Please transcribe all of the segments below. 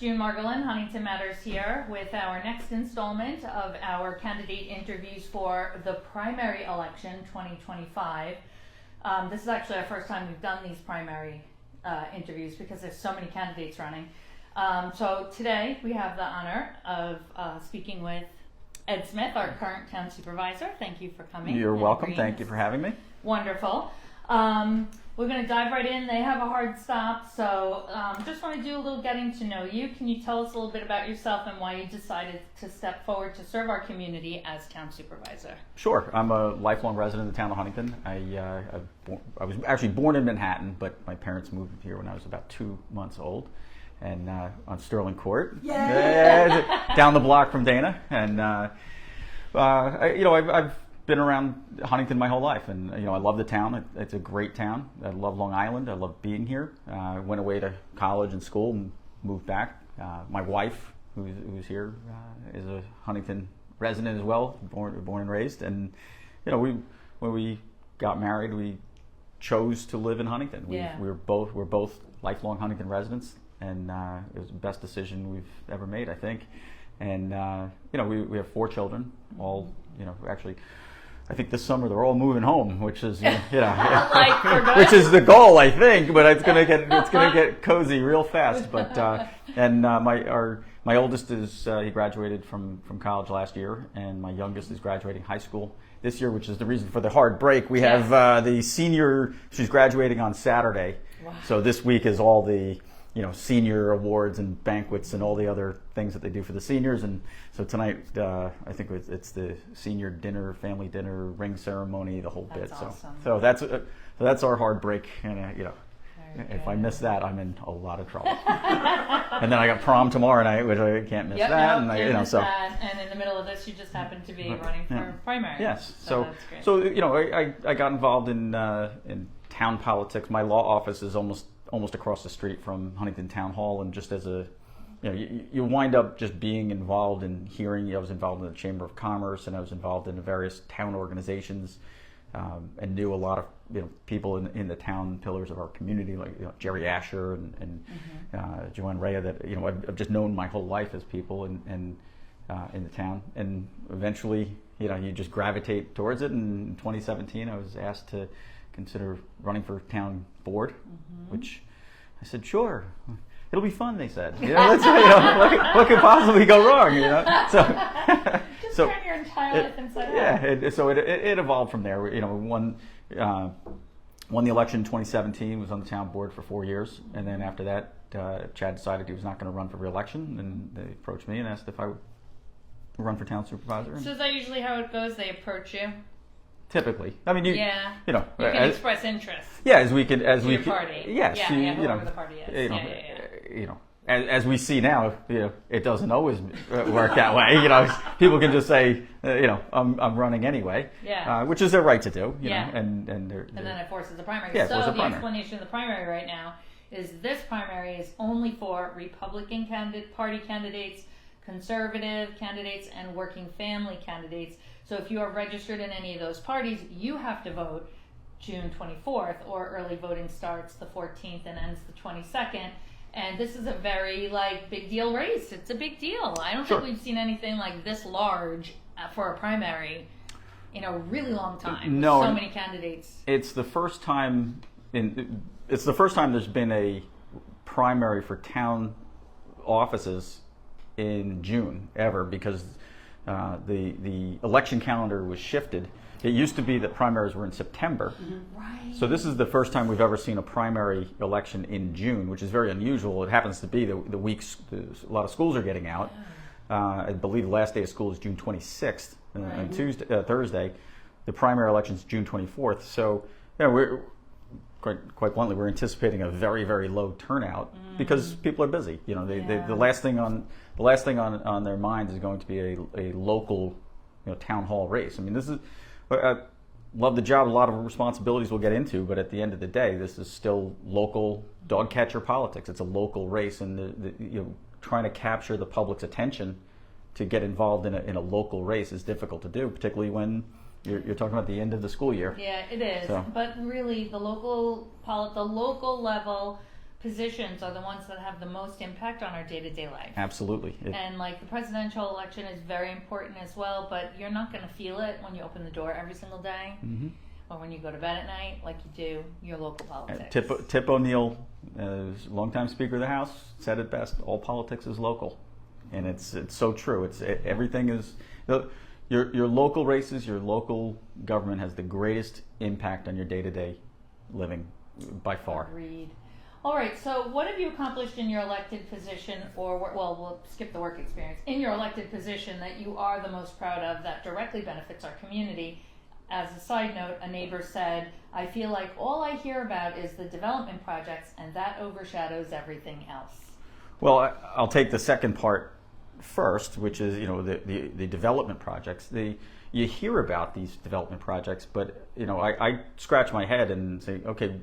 June Margolin, Huntington Matters here with our next installment of our candidate interviews for the primary election 2025. This is actually our first time we've done these primary interviews because there's so many candidates running. So today we have the honor of speaking with Ed Smyth, our current town supervisor. Thank you for coming. You're welcome. Thank you for having me. Wonderful. We're going to dive right in. They have a hard stop, so just want to do a little getting to know you. Can you tell us a little bit about yourself and why you decided to step forward to serve our community as town supervisor? Sure. I'm a lifelong resident of the town of Huntington. I was actually born in Manhattan, but my parents moved here when I was about 2 months old, and on Sterling Court, down the block from Dana. And I've been around Huntington my whole life, and I love the town. It's a great town. I love Long Island. I love being here. I went away to college and school and moved back. My wife, who's here, is a Huntington resident as well, born and raised. And when we got married, we chose to live in Huntington. We're both lifelong Huntington residents, and it was the best decision we've ever made, I think. And we have 4 children, all actually. I think this summer they're all moving home, which is which is the goal, I think. But it's gonna get cozy real fast. But my oldest is he graduated from college last year, and my youngest is graduating high school this year, which is the reason for the hard break. We have the senior; she's graduating on Saturday, so this week is all the senior awards and banquets and all the other things that they do for the seniors. And so tonight, I think it's the senior dinner, family dinner, ring ceremony, the whole bit. Awesome. So that's our hard break. And if I miss that, I'm in a lot of trouble. And then I got prom tomorrow night, which I can't miss that. And in the middle of this, you just happen to be running for primary. Yes. So that's great. I got involved in town politics. My law office is almost across the street from Huntington Town Hall, and just as you wind up just being involved in hearing. I was involved in the Chamber of Commerce, and I was involved in the various town organizations, and knew a lot of people in the town pillars of our community, like Jerry Asher and Joanne Rea, that I've just known my whole life as people and in the town. And eventually you just gravitate towards it. And in 2017 I was asked to consider running for town board, which I said, sure, it'll be fun, they said. What could possibly go wrong? Just turn your entire life inside out. So it evolved from there. Won the election in 2017, was on the town board for 4 years, and then after that, Chad decided he was not going to run for re-election, and they approached me and asked if I would run for town supervisor. So is that usually how it goes? They approach you? Typically, I mean, you can express interest. Yeah, as we could. Party. Yes, whoever the party is. As we see now, it doesn't always work that way. People can just say, I'm running anyway. Which is their right to do. And then it forces the primary. Yeah, so the explanation of the primary right now is this primary is only for Republican Party candidates, conservative candidates, and working family candidates. So if you are registered in any of those parties, you have to vote June 24th, or early voting starts the 14th and ends the 22nd. And this is a very big deal race. It's a big deal. I don't think we've seen anything like this large for a primary in a really long time. No, so many candidates. It's the first time there's been a primary for town offices in June ever, because the election calendar was shifted. It used to be that primaries were in September. Right. So this is the first time we've ever seen a primary election in June, which is very unusual. It happens to be the weeks a lot of schools are getting out. I believe the last day of school is June 26th, and Thursday. The primary election is June 24th. So we're quite bluntly, we're anticipating a very, very low turnout because people are busy. The last thing on their minds is going to be a local town hall race. I mean, this is. I love the job. A lot of responsibilities we'll get into, but at the end of the day, this is still local dog catcher politics. It's a local race, and trying to capture the public's attention to get involved in a local race is difficult to do, particularly when you're talking about the end of the school year. Yeah, it is. So. But really, the local level positions are the ones that have the most impact on our day-to-day life. Absolutely. And like the presidential election is very important as well, but you're not going to feel it when you open the door every single day, or when you go to bed at night, like you do your local politics. Tip O'Neill, longtime Speaker of the House, said it best: all politics is local, and it's so true. Everything is your local races, your local government has the greatest impact on your day-to-day living by far. Agreed. All right, so what have you accomplished in your elected position, or, well, we'll skip the work experience, in your elected position that you are the most proud of that directly benefits our community? As a side note, a neighbor said, I feel like all I hear about is the development projects, and that overshadows everything else. Well, I'll take the second part first, which is, the development projects. You hear about these development projects, but, I scratch my head and say, okay,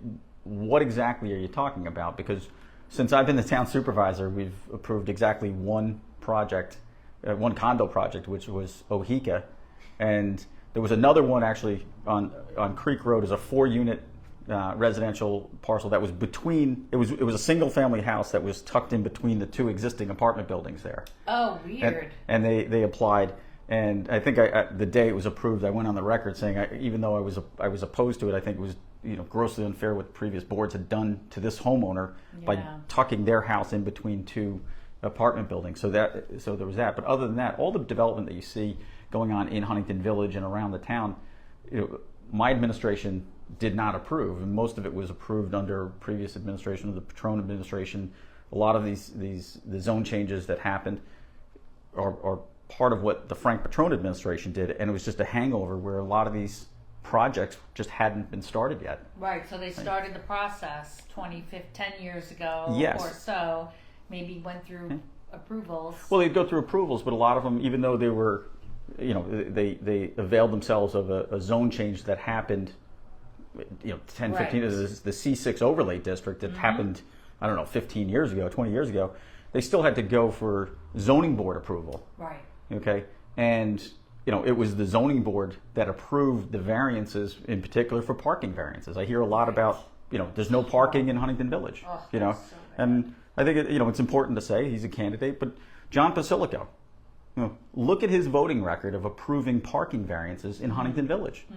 what exactly are you talking about? Because since I've been the town supervisor, we've approved exactly one project, one condo project, which was Ohika, and there was another one actually on Creek Road as a 4-unit residential parcel that was between. It was a single family house that was tucked in between the 2 existing apartment buildings there. Oh, weird. And they applied. And I think the day it was approved, I went on the record saying, even though I was opposed to it, I think it was grossly unfair what previous boards had done to this homeowner by tucking their house in between 2 apartment buildings. So there was that. But other than that, all the development that you see going on in Huntington Village and around the town, my administration did not approve, and most of it was approved under previous administration of the Patron administration. A lot of the zone changes that happened are part of what the Frank Patron administration did, and it was just a hangover where a lot of these projects just hadn't been started yet. Right, so they started the process 10 years ago or so, maybe went through approvals. Well, they'd go through approvals, but a lot of them, even though they were, they availed themselves of a zone change that happened, 10, 15, the C6 overlay district that happened, 15 years ago, 20 years ago, they still had to go for zoning board approval. Right. Okay, and it was the zoning board that approved the variances, in particular for parking variances. I hear a lot about, there's no parking in Huntington Village, So and I think it's important to say he's a candidate, but John Pasilico, look at his voting record of approving parking variances in Huntington Village.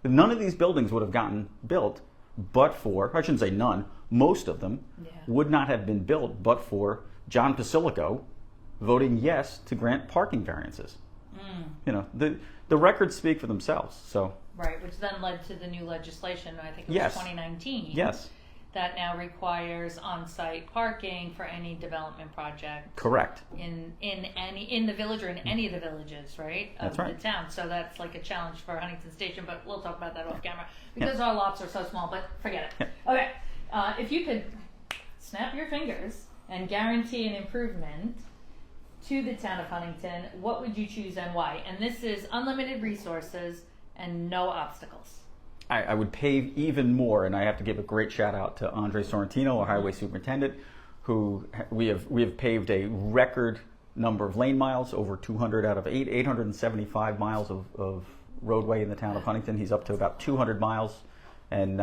None of these buildings would have gotten built but for, I shouldn't say none, most of them would not have been built but for John Pasilico voting yes to grant parking variances. The records speak for themselves. So right, which then led to the new legislation. I think it was 2019. Yes. That now requires on-site parking for any development project. Correct. In the village or in any of the villages, right? That's of right. the town. So that's like a challenge for Huntington Station, but we'll talk about that off camera because our lots are so small. But forget it. Okay, if you could snap your fingers and guarantee an improvement to the town of Huntington, what would you choose and why? And this is unlimited resources and no obstacles. I would pave even more, and I have to give a great shout out to Andre Sorrentino, our highway superintendent, who we have paved a record number of lane miles, over 200 out of 875 miles of roadway in the town of Huntington. He's up to about 200 miles, and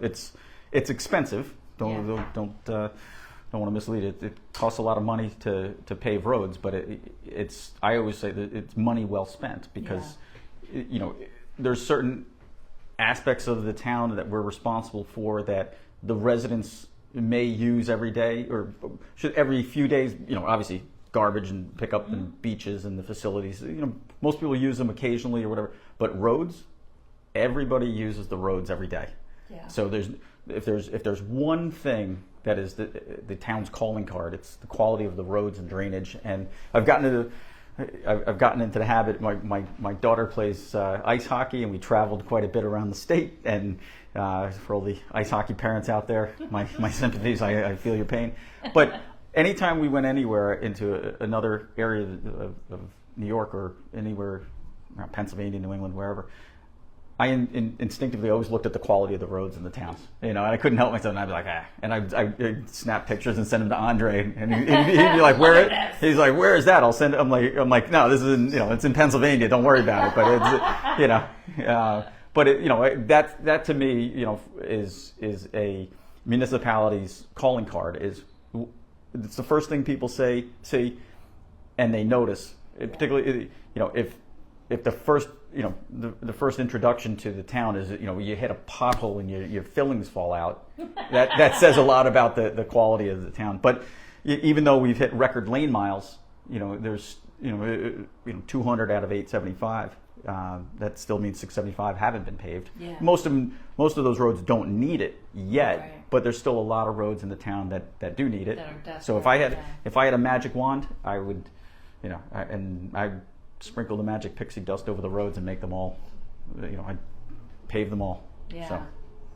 it's expensive. Don't want to mislead it. It costs a lot of money to pave roads, but I always say that it's money well spent because there's certain aspects of the town that we're responsible for that the residents may use every day or should every few days. Obviously garbage and pickup and beaches and the facilities. Most people use them occasionally or whatever, but roads, everybody uses the roads every day. Yeah. So if there's one thing that is the town's calling card, it's the quality of the roads and drainage. And I've gotten into the habit. My daughter plays ice hockey, and we traveled quite a bit around the state. And for all the ice hockey parents out there, my sympathies. I feel your pain. But anytime we went anywhere into another area of New York or anywhere around Pennsylvania, New England, wherever, I instinctively always looked at the quality of the roads in the towns, and I couldn't help myself. And I'd be like, and I'd snap pictures and send them to Andre, and he'd be like, he's like, where is that? I'll send it. I'm like, no, this is it's in Pennsylvania. Don't worry about it. But it's, that to me, is a, municipality's calling card is, it's the first thing people say, and they notice. Particularly, if the first, the first introduction to the town is, you hit a pothole and your fillings fall out, that says a lot about the quality of the town. But even though we've hit record lane miles, there's 200 out of 875. That still means 675 haven't been paved. Yeah. Most of those roads don't need it yet, right. but there's still a lot of roads in the town that do need it. That are desperate, So if I had a magic wand, I would, I sprinkle the magic pixie dust over the roads and make them all, I'd pave them all. Yeah, So.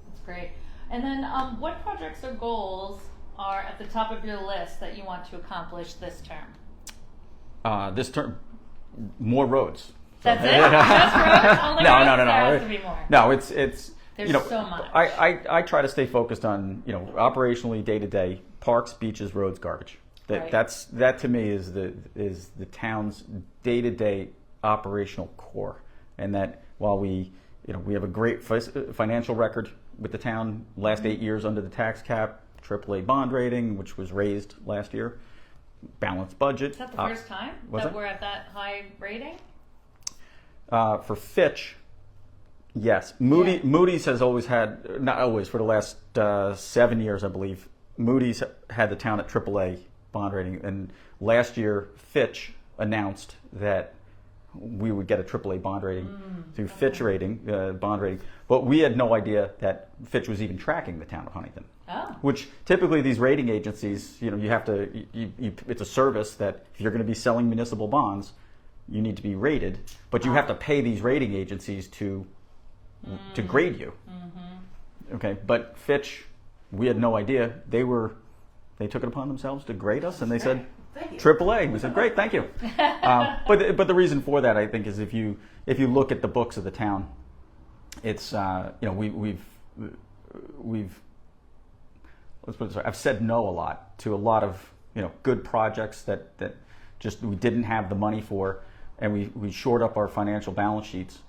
that's great. And then what projects or goals are at the top of your list that you want to accomplish this term? This term, more roads. That's it? Just roads? Only No. roads? There has to be more. No, it's There's so much. I try to stay focused on operationally day to day parks, beaches, roads, garbage. Right. That to me is the town's day to day operational core, and that while we have a great financial record with the town, last 8 years under the tax cap, AAA bond rating, which was raised last year, balanced budget. Is that the first time that we're at that high rating? For Fitch, yes. Moody's has always had, not always, for the last 7 years, I believe, Moody's had the town at AAA bond rating. And last year, Fitch announced that we would get a AAA bond rating through Fitch rating, bond rating. But we had no idea that Fitch was even tracking the town of Huntington. Oh. Which typically these rating agencies, you have to, it's a service that if you're going to be selling municipal bonds, you need to be rated, but you have to pay these rating agencies to grade you. Mm-hmm. Okay, but Fitch, we had no idea. They took it upon themselves to grade us, and they said AAA. We said, great, thank you. But the reason for that, I think, is if you look at the books of the town, it's we've let's put it this way, I've said no a lot to a lot of good projects that just we didn't have the money for, and we shored up our financial balance sheets.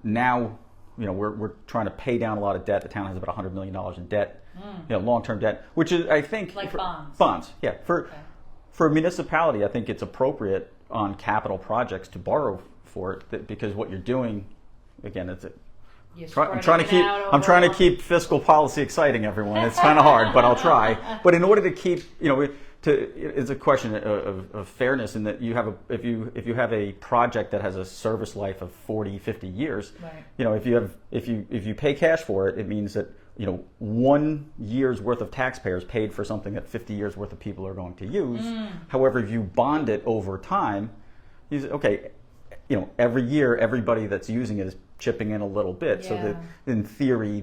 Now, we're trying to pay down a lot of debt. The town has about $100 million in debt, long-term debt, which is, I think, like bonds. Bonds, yeah. For a municipality, I think it's appropriate on capital projects to borrow for it, because what you're doing, again, I'm trying to keep fiscal policy exciting, everyone. It's kind of hard, but I'll try. But in order to keep, it's a question of fairness, in that if you have a project that has a service life of 40, 50 years, right. If you pay cash for it, it means that 1 year's worth of taxpayers paid for something that 50 years worth of people are going to use. However, if you bond it over time, you say, okay, every year everybody that's using it is chipping in a little bit, so that in theory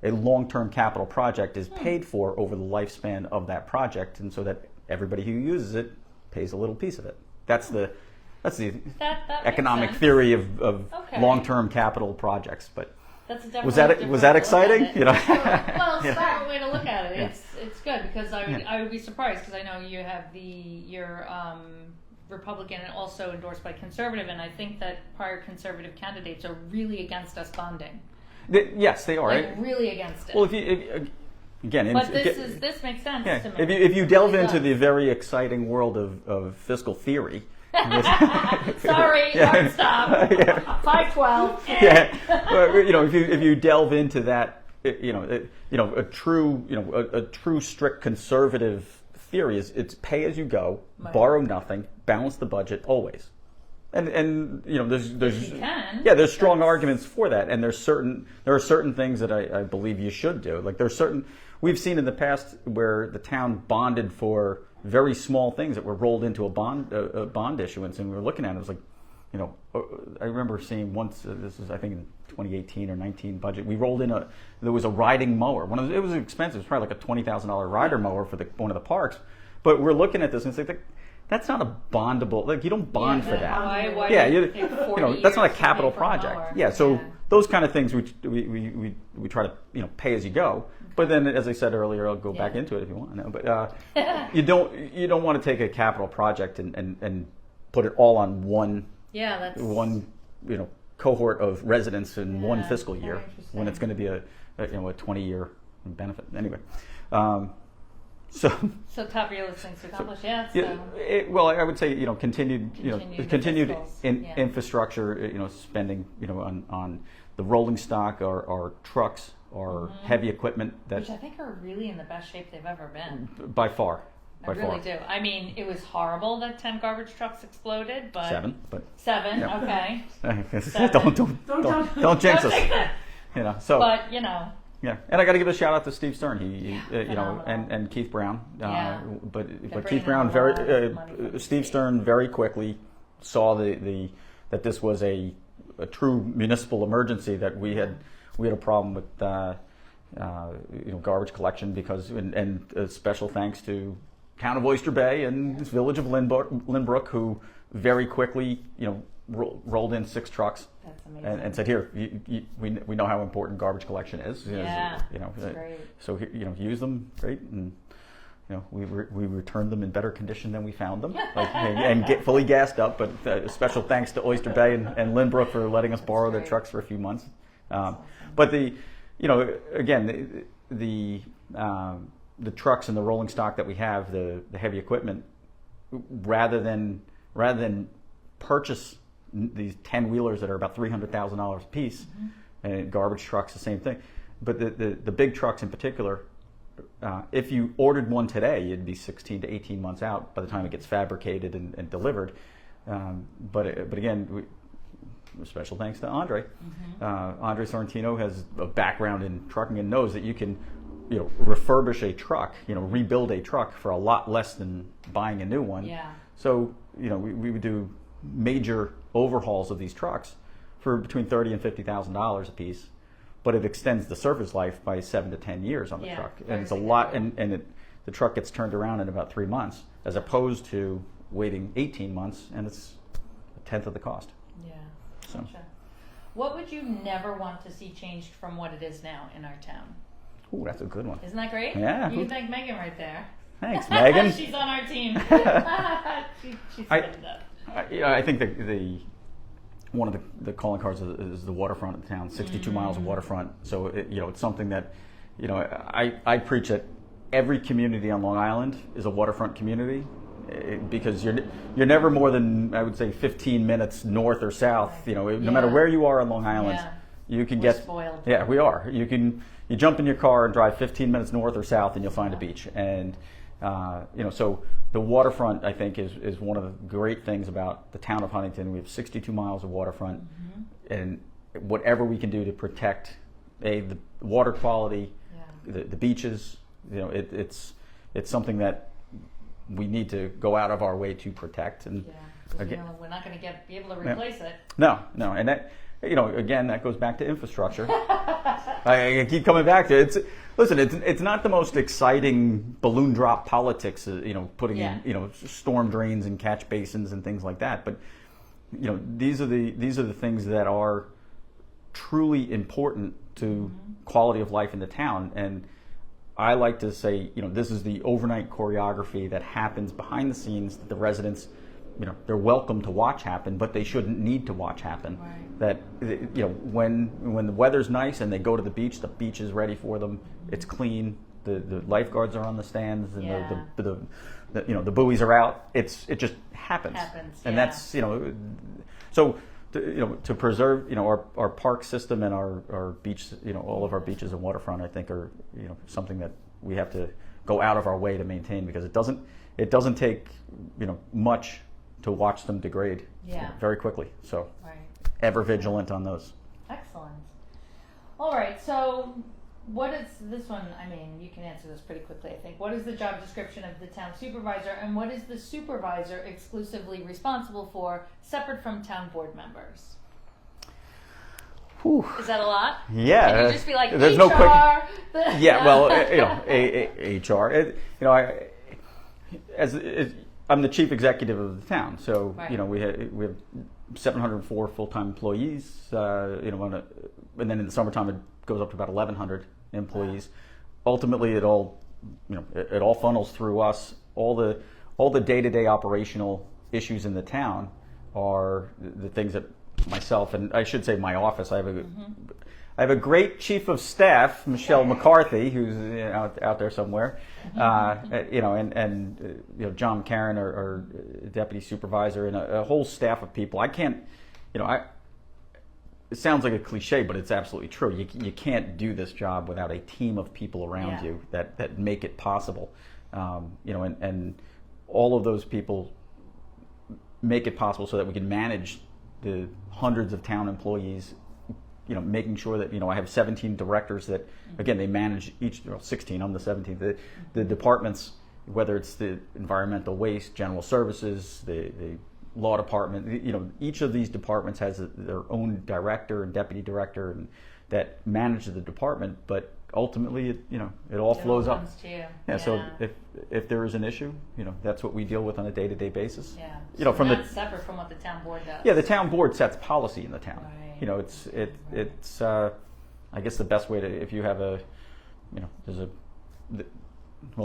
a long-term capital project is paid for over the lifespan of that project, and so that everybody who uses it pays a little piece of it. That's the economic theory of long-term capital projects. But that's was that exciting? Well, it's a smart way to look at it. It's good, because I would be surprised, because I know you have your Republican and also endorsed by conservative, and I think that prior conservative candidates are really against us bonding. Yes, they are. Like, really against it. Well, again, but this makes sense to me. If you delve into the very exciting world of fiscal theory. Sorry, hard stop. 512. Yeah, if you delve into that, a true strict conservative theory is it's pay as you go, right. Borrow nothing, balance the budget always, and there's strong arguments for that, and there are certain things that I believe you should do. Like we've seen in the past where the town bonded for very small things that were rolled into a bond issuance, and we were looking at it. It was like, I remember seeing once. This was, I think, in 2018 or 19 budget. We rolled in there was a riding mower. It was expensive. It was probably like a $20,000 rider mower for one of the parks. But we're looking at this and it's like, that's not a bondable. Like, you don't bond for that. Why that's not a capital project. So those kind of things we try to pay as you go. But then, as I said earlier, I'll go back into it if you want to know. But you don't want to take a capital project and put it all on one cohort of residents in one fiscal year, when it's going to be a 20-year benefit. Anyway, so top of your list things to accomplish, yeah. Well, I would say continued fiscals, infrastructure, spending on the rolling stock, our trucks, our heavy equipment which I think are really in the best shape they've ever been. By far. I really do. I mean, it was horrible that 10 garbage trucks exploded, but 7, yeah. Okay. 7. Don't jinx us. But Yeah, and I got to give a shout out to Steve Stern. And Keith Brown. But Keith Brown Steve Stern very quickly saw that this was a true municipal emergency, that we had a problem with garbage collection, because and special thanks to Town of Oyster Bay and this Village of Lynbrook, who very quickly rolled in 6 trucks. That's amazing. And said, here, we know how important garbage collection is. Yeah, that's great. So use them, great, and we returned them in better condition than we found them, and get fully gassed up. But special thanks to Oyster Bay and Lynbrook for letting us borrow their trucks for a few months. But again, the trucks and the rolling stock that we have, the heavy equipment, rather than purchase these 10-wheelers that are about $300,000 a piece, and garbage trucks the same thing. But the big trucks in particular, if you ordered one today, it'd be 16 to 18 months out by the time it gets fabricated and delivered. But again, special thanks to Andre. Andre Sorrentino has a background in trucking and knows that you can refurbish a truck, rebuild a truck for a lot less than buying a new one. Yeah. So we would do major overhauls of these trucks for between $30,000 and $50,000 a piece, but it extends the service life by 7 to 10 years on the truck, and it's a lot. And the truck gets turned around in about 3 months, as opposed to waiting 18 months, and it's a tenth of the cost. Yeah. So. Gotcha. What would you never want to see changed from what it is now in our town? Ooh, that's a good one. Isn't that great? Yeah. You can thank Megan right there. Thanks, Megan. She's on our team. She's set it up. I think one of the calling cards is the waterfront of the town. 62 miles of waterfront. So it's something that I preach that every community on Long Island is a waterfront community, because you're never more than, I would say, 15 minutes north or south. No matter where you are on Long Island, you can We're spoiled. Yeah, we are. You jump in your car and drive 15 minutes north or south, and you'll find a beach. And so the waterfront, I think, is one of the great things about the town of Huntington. We have 62 miles of waterfront, and whatever we can do to protect the water quality, the beaches, it's something that we need to go out of our way to protect. And again, we're not going to be able to replace it. No, and that. Again, that goes back to infrastructure. I keep coming back to it. It's not the most exciting balloon drop politics, putting in, storm drains and catch basins and things like that. But, these are the things that are truly important to quality of life in the town. And I like to say, this is the overnight choreography that happens behind the scenes that the residents, they're welcome to watch happen, but they shouldn't need to watch happen. Right. That when the weather's nice and they go to the beach is ready for them. It's clean. The lifeguards are on the stands, and the buoys are out. It just happens. And that's so to preserve our park system and our beach, all of our beaches and waterfront, I think are something that we have to go out of our way to maintain, because it doesn't take much to watch them degrade very quickly. So ever vigilant on those. Excellent. All right, so what is this one? I mean, you can answer this pretty quickly, I think. What is the job description of the town supervisor, and what is the supervisor exclusively responsible for, separate from town board members? Whew. Is that a lot? Yeah. Can you just be like, there's HR? No quick. Yeah, well, HR. I'm the chief executive of the town, so we have 704 full-time employees. And then in the summertime it goes up to about 1,100 employees. Wow. Ultimately, it all funnels through us. All the day-to-day operational issues in the town are the things that myself, and I should say my office. I I have a great chief of staff, Michelle McCarthy, who's out there somewhere, and John Karen, our deputy supervisor, and a whole staff of people. I can't, it sounds like a cliche, but it's absolutely true. You can't do this job without a team of people around you that make it possible. And all of those people make it possible so that we can manage the hundreds of town employees, making sure that, I have 17 directors that, again, they manage 16, I'm the 17th, the departments, whether it's the environmental waste, general services, the law department, each of these departments has their own director and deputy director and that manages the department, but ultimately it all flows up. So if there is an issue, that's what we deal with on a day-to-day basis. So that's separate from what the town board does. The town board sets policy in the town. Right. It's I guess the best way to, if you have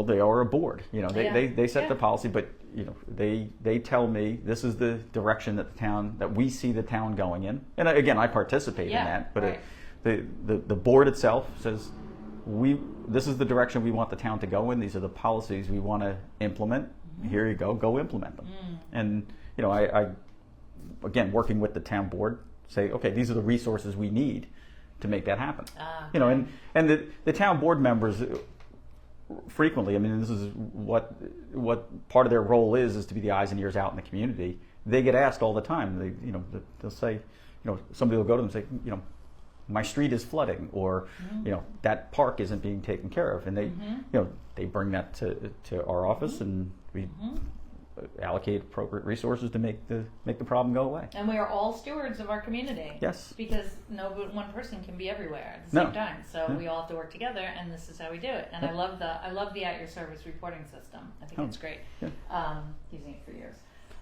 they are a board. They set the policy, but they tell me this is the direction that we see the town going in. And again, I participate in that, but the board itself says this is the direction we want the town to go in. These are the policies we want to implement. Here you go implement them. And I again, working with the town board, say, okay, these are the resources we need to make that happen. And the town board members frequently, this is what part of their role is to be the eyes and ears out in the community. They get asked all the time. They'll say, somebody will go to them and say, my street is flooding, or that park isn't being taken care of, and they bring that to our office, and we allocate appropriate resources to make the problem go away. And we are all stewards of our community. Yes. Because no one person can be everywhere at the same time. So we all have to work together, and this is how we do it. And I love the at your service reporting system. I think it's great. Using it for years.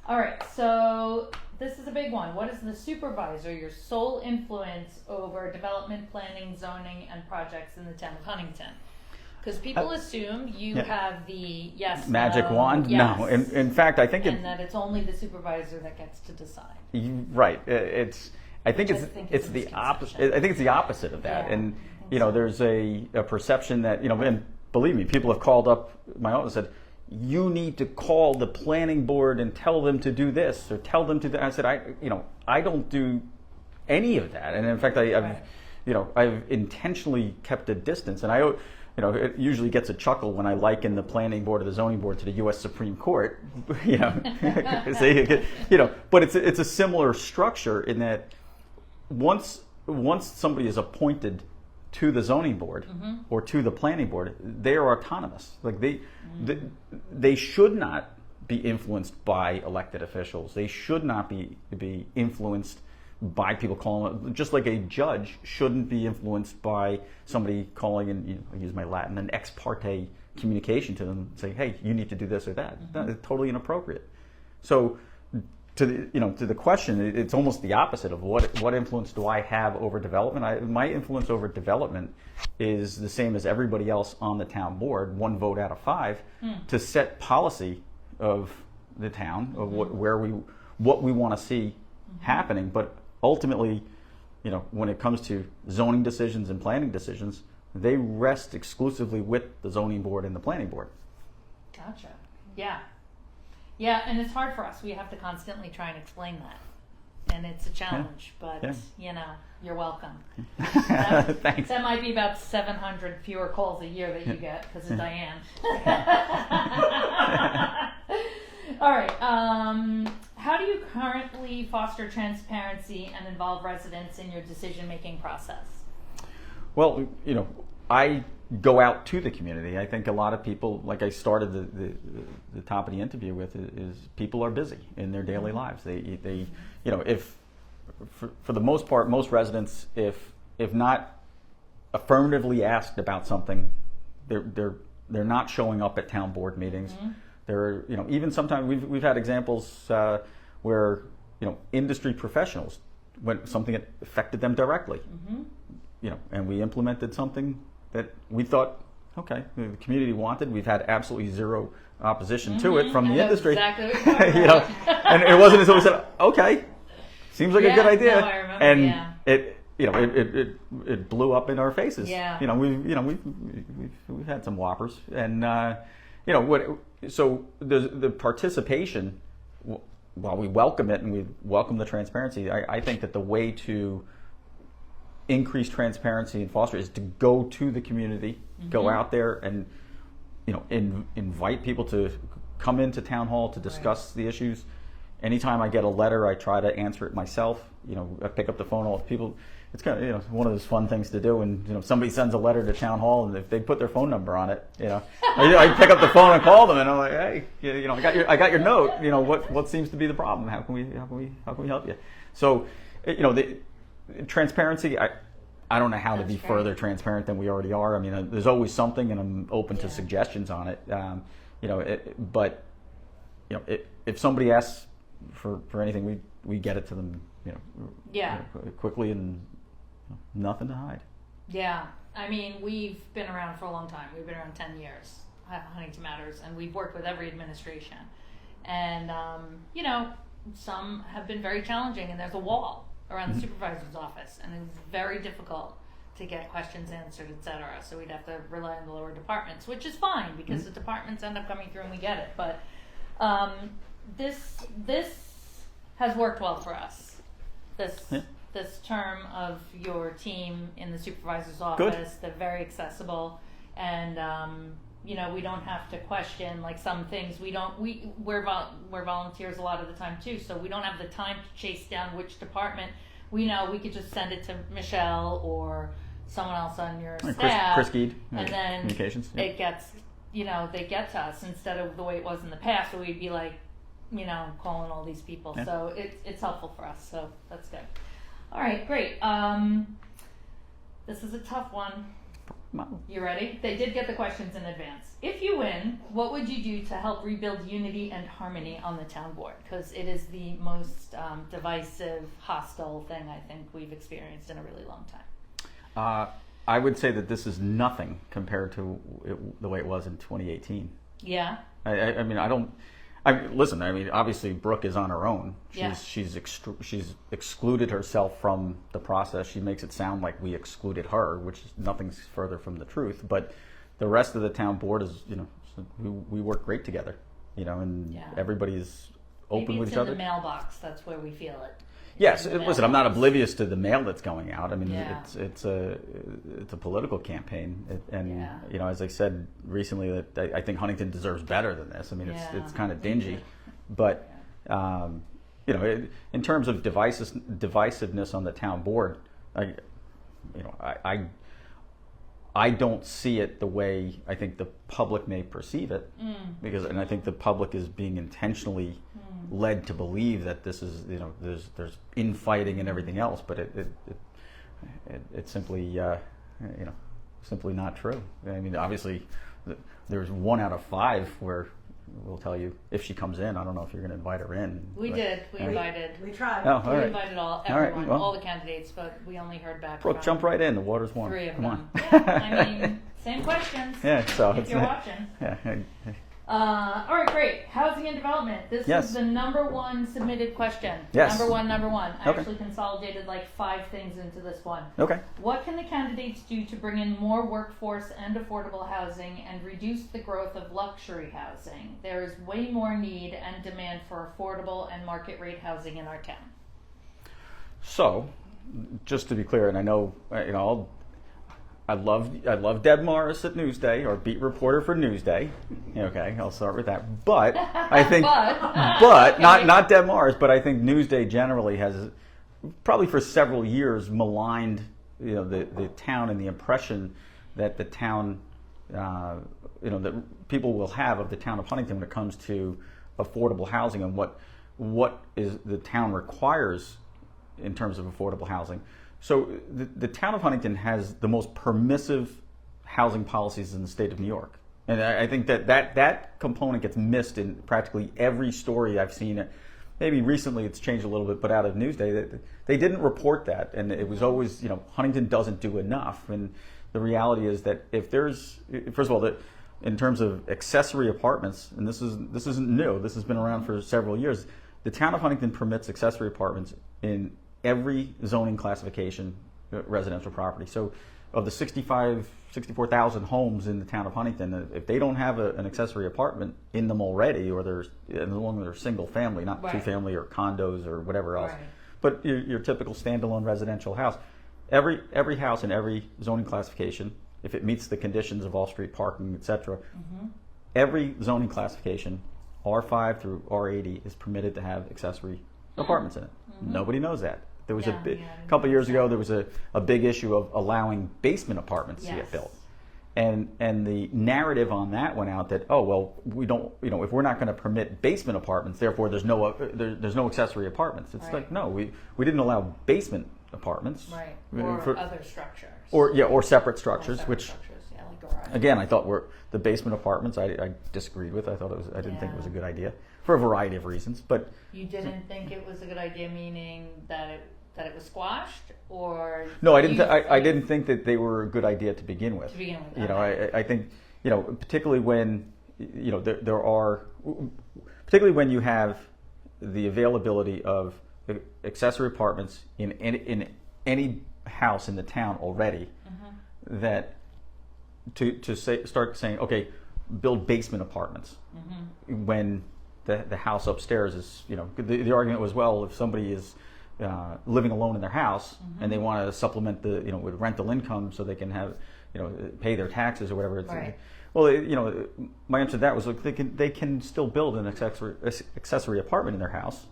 All right, so this is a big one. What is the supervisor, your sole influence over development, planning, zoning, and projects in the town of Huntington? Because people assume you have the magic wand. Yes. No, in fact, I think that it's only the supervisor that gets to decide. Right. I think it's the opposite. I think it's the opposite of that. And there's a perception that and believe me, people have called up my office and said, you need to call the planning board and tell them to do this or tell them to do that. I said, I don't do any of that. And in fact, I've intentionally kept a distance. And it usually gets a chuckle when I liken the planning board or the zoning board to the U.S. Supreme Court. But it's a similar structure in that once somebody is appointed to the zoning board or to the planning board, they are autonomous. Like they should not be influenced by elected officials. They should not be influenced by people calling, just like a judge shouldn't be influenced by somebody calling, and I use my Latin, an ex parte communication to them, saying, "Hey, you need to do this or that." That's totally inappropriate. So, to the question, it's almost the opposite of what influence do I have over development? My influence over development is the same as everybody else on the town board, 1 vote out of 5, to set policy of the town of what we want to see happening, but ultimately, when it comes to zoning decisions and planning decisions, they rest exclusively with the zoning board and the planning board. Gotcha. Yeah, and it's hard for us. We have to constantly try and explain that. And it's a challenge, but you're welcome. Thanks. That might be about 700 fewer calls a year that you get because of Diane. All right. How do you currently foster transparency and involve residents in your decision-making process? Well, I go out to the community. I think a lot of people, like I started the top of the interview with, is people are busy in their daily lives. They if for the most part, most residents, if not affirmatively asked about something, they're not showing up at town board meetings. They're, even sometimes we've had examples where, industry professionals, when something affected them directly, and we implemented something that we thought, okay, the community wanted. We've had absolutely zero opposition to it from the industry. Exactly what you're talking about. And it wasn't until we said, okay, seems like a good idea. No, I remember, it blew up in our faces. Yeah. We've had some whoppers, and so the participation, while we welcome it and we welcome the transparency, I think that the way to increase transparency and foster is to go to the community, go out there and invite people to come into town hall to discuss the issues. Anytime I get a letter, I try to answer it myself. I pick up the phone. All the people. It's kind of one of those fun things to do. And somebody sends a letter to town hall, and if they put their phone number on it, I pick up the phone and call them, and I'm like, hey, I got your note. What seems to be the problem? How can we help you? So, the transparency. I don't know how to be further transparent than we already are. I mean, there's always something, and I'm open to suggestions on it. But if somebody asks for anything, we get it to them, quickly, and nothing to hide. Yeah, I mean, we've been around for a long time. We've been around 10 years, Huntington Matters, and we've worked with every administration. And some have been very challenging, and there's a wall around the supervisor's office, and it's very difficult to get questions answered, etc. So we'd have to rely on the lower departments, which is fine because the departments end up coming through and we get it. But this has worked well for us. This term of your team in the supervisor's office, they're very accessible, and we don't have to question like some things. We're volunteers a lot of the time too, so we don't have the time to chase down which department. We know we could just send it to Michelle or someone else on your staff, Chris Geed, and then communications. It gets, they get to us instead of the way it was in the past, where we'd be like, calling all these people. Yeah. So it's helpful for us. So that's good. All right, great. This is a tough one. You ready? They did get the questions in advance. If you win, what would you do to help rebuild unity and harmony on the town board? Because it is the most divisive, hostile thing I think we've experienced in a really long time. I would say that this is nothing compared to the way it was in 2018. Yeah. Listen, obviously Brooke is on her own. She's excluded herself from the process. She makes it sound like we excluded her, which is nothing's further from the truth. But the rest of the town board is, we work great together, and everybody's open with each other. Maybe it's in the mailbox. That's where we feel it. Yes, listen, I'm not oblivious to the mail that's going out. I mean, it's a political campaign, and as I said recently, that I think Huntington deserves better than this. I mean, it's kind of dingy, but in terms of divisiveness on the town board, I don't see it the way I think the public may perceive it, and I think the public is being intentionally led to believe that this is, there's infighting and everything else, but it's simply simply not true. I mean, obviously, there's 1 out of 5 where we'll tell you if she comes in. I don't know if you're going to invite her in. We did. We invited. We tried. Oh, all we right. invited everyone, right, well, all the candidates, but we only heard back Brooke, from jump right in. The water's warm. 3 of Come them. on. Yeah, I mean, same questions. Yeah, so if you're watching. Yeah. All right, great. Housing and development. This is the #1 submitted question. Yes. Number one. I Okay. actually consolidated like 5 things into this one. Okay. What can the candidates do to bring in more workforce and affordable housing and reduce the growth of luxury housing? There is way more need and demand for affordable and market rate housing in our town. So, just to be clear, and I know, I love Deb Morris at Newsday, or beat reporter for Newsday. Okay, I'll start with that. But I think, but not Deb Morris, but I think Newsday generally has, probably for several years, maligned the town and the impression that the town, that people will have of the town of Huntington when it comes to affordable housing and what is the town requires in terms of affordable housing. So the town of Huntington has the most permissive housing policies in the state of New York. And I think that component gets missed in practically every story I've seen. Maybe recently it's changed a little bit, but out of Newsday, they didn't report that. And it was always, Huntington doesn't do enough. And the reality is that if there's, first of all, in terms of accessory apartments, and this isn't new, this has been around for several years, the town of Huntington permits accessory apartments in every zoning classification residential property. So of the 64,000 homes in the town of Huntington, if they don't have an accessory apartment in them already, or they're single family, not two family or condos or whatever else, but your typical standalone residential house, every house in every zoning classification, if it meets the conditions of off-street parking, etc., every zoning classification, R5 through R80, is permitted to have accessory apartments in it. Nobody knows that. There was a couple of years ago, there was a big issue of allowing basement apartments to get built. And the narrative on that went out that, oh, well, we don't, if we're not going to permit basement apartments, therefore there's no accessory apartments. It's like, no, we didn't allow basement apartments. Right. Or other structures. Or separate structures, which, like garage. again, I thought were the basement apartments. I disagreed with. I didn't think it was a good idea for a variety of reasons. But you didn't think it was a good idea, meaning that it was squashed, or no, I didn't. I didn't think that they were a good idea to begin with. Okay. I think, particularly when, there are, particularly when you have the availability of accessory apartments in any house in the town already, that start saying, okay, build basement apartments, when the house upstairs is, the argument was, well, if somebody is living alone in their house and they want to supplement with rental income so they can have, pay their taxes or whatever. Well, my answer to that was, look, they can still build an accessory apartment in their house,